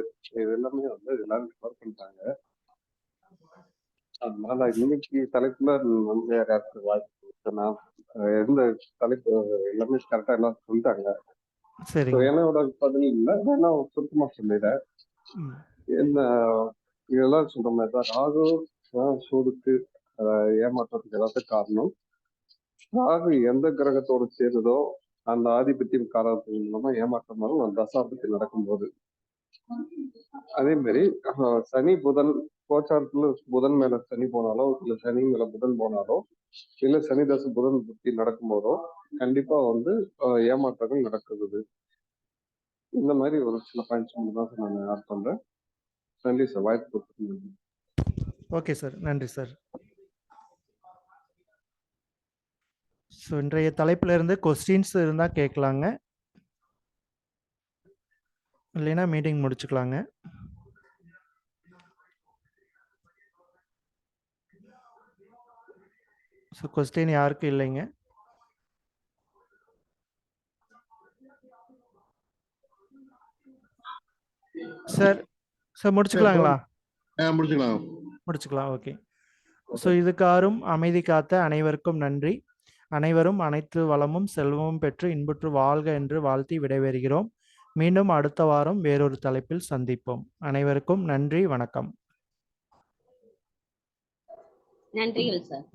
இது எல்லாமே வந்து எல்லாரும் கவர் பண்ணிட்டாங்க. அதனால இன்னைக்கு தலைப்புல நம்ம யாராவது வாய்ப்பு, நான் எந்த தலைப்பு எல்லாமே கரெக்டா எல்லாம் சொல்லிட்டாங்க. என்னோட பதில் இல்லை, நான் சுத்தமா சொல்லிடுறேன். என்ன இதெல்லாம் சொல்ற மாதிரி தான் ராகு சூடுக்கு ஏமாற்றத்துக்கு எல்லாத்துக்கும் காரணம். ராகு எந்த கிரகத்தோடு சேருதோ அந்த ஆதிபத்தியம் காரணத்தின் மூலமா ஏமாற்றமாகும் தசாபத்தி நடக்கும்போது. அதே மாதிரி சனி புதன் கோச்சாரத்துல புதன் மேல சனி போனாலோ, இல்ல சனி மேல புதன் போனாலோ, இல்ல சனி தசை புதன் புத்தி நடக்கும் போதோ கண்டிப்பா வந்து ஏமாற்றங்கள் நடக்குது. இந்த மாதிரி ஒரு சில பாயிண்ட்ஸ் தான் நான் ஆட் பண்றேன். நன்றி சார், வாய்ப்பு கொடுத்துருக்கீங்க. ஓகே சார், நன்றி சார். ஸோ இன்றைய தலைப்பில் இருந்து கொஸ்டின்ஸ் இருந்தால் கேட்கலாங்க, இல்லைன்னா மீட்டிங் முடிச்சுக்கலாங்க. ஸோ கொஸ்டின் யாருக்கும் இல்லைங்க. சார் முடிச்சுக்கலாங்களா? முடிச்சுக்கலாம். ஓகே. ஸோ இதுக்காரும் அமைதி காத்த அனைவருக்கும் நன்றி. அனைவரும் அனைத்து வளமும் செல்வமும் பெற்று இன்புற்று வாழ்க என்று வாழ்த்தி விடைபெறுகிறோம். மீண்டும் அடுத்த வாரம் வேறொரு தலைப்பில் சந்திப்போம். அனைவருக்கும் நன்றி, வணக்கம். நன்றிகள் சார்.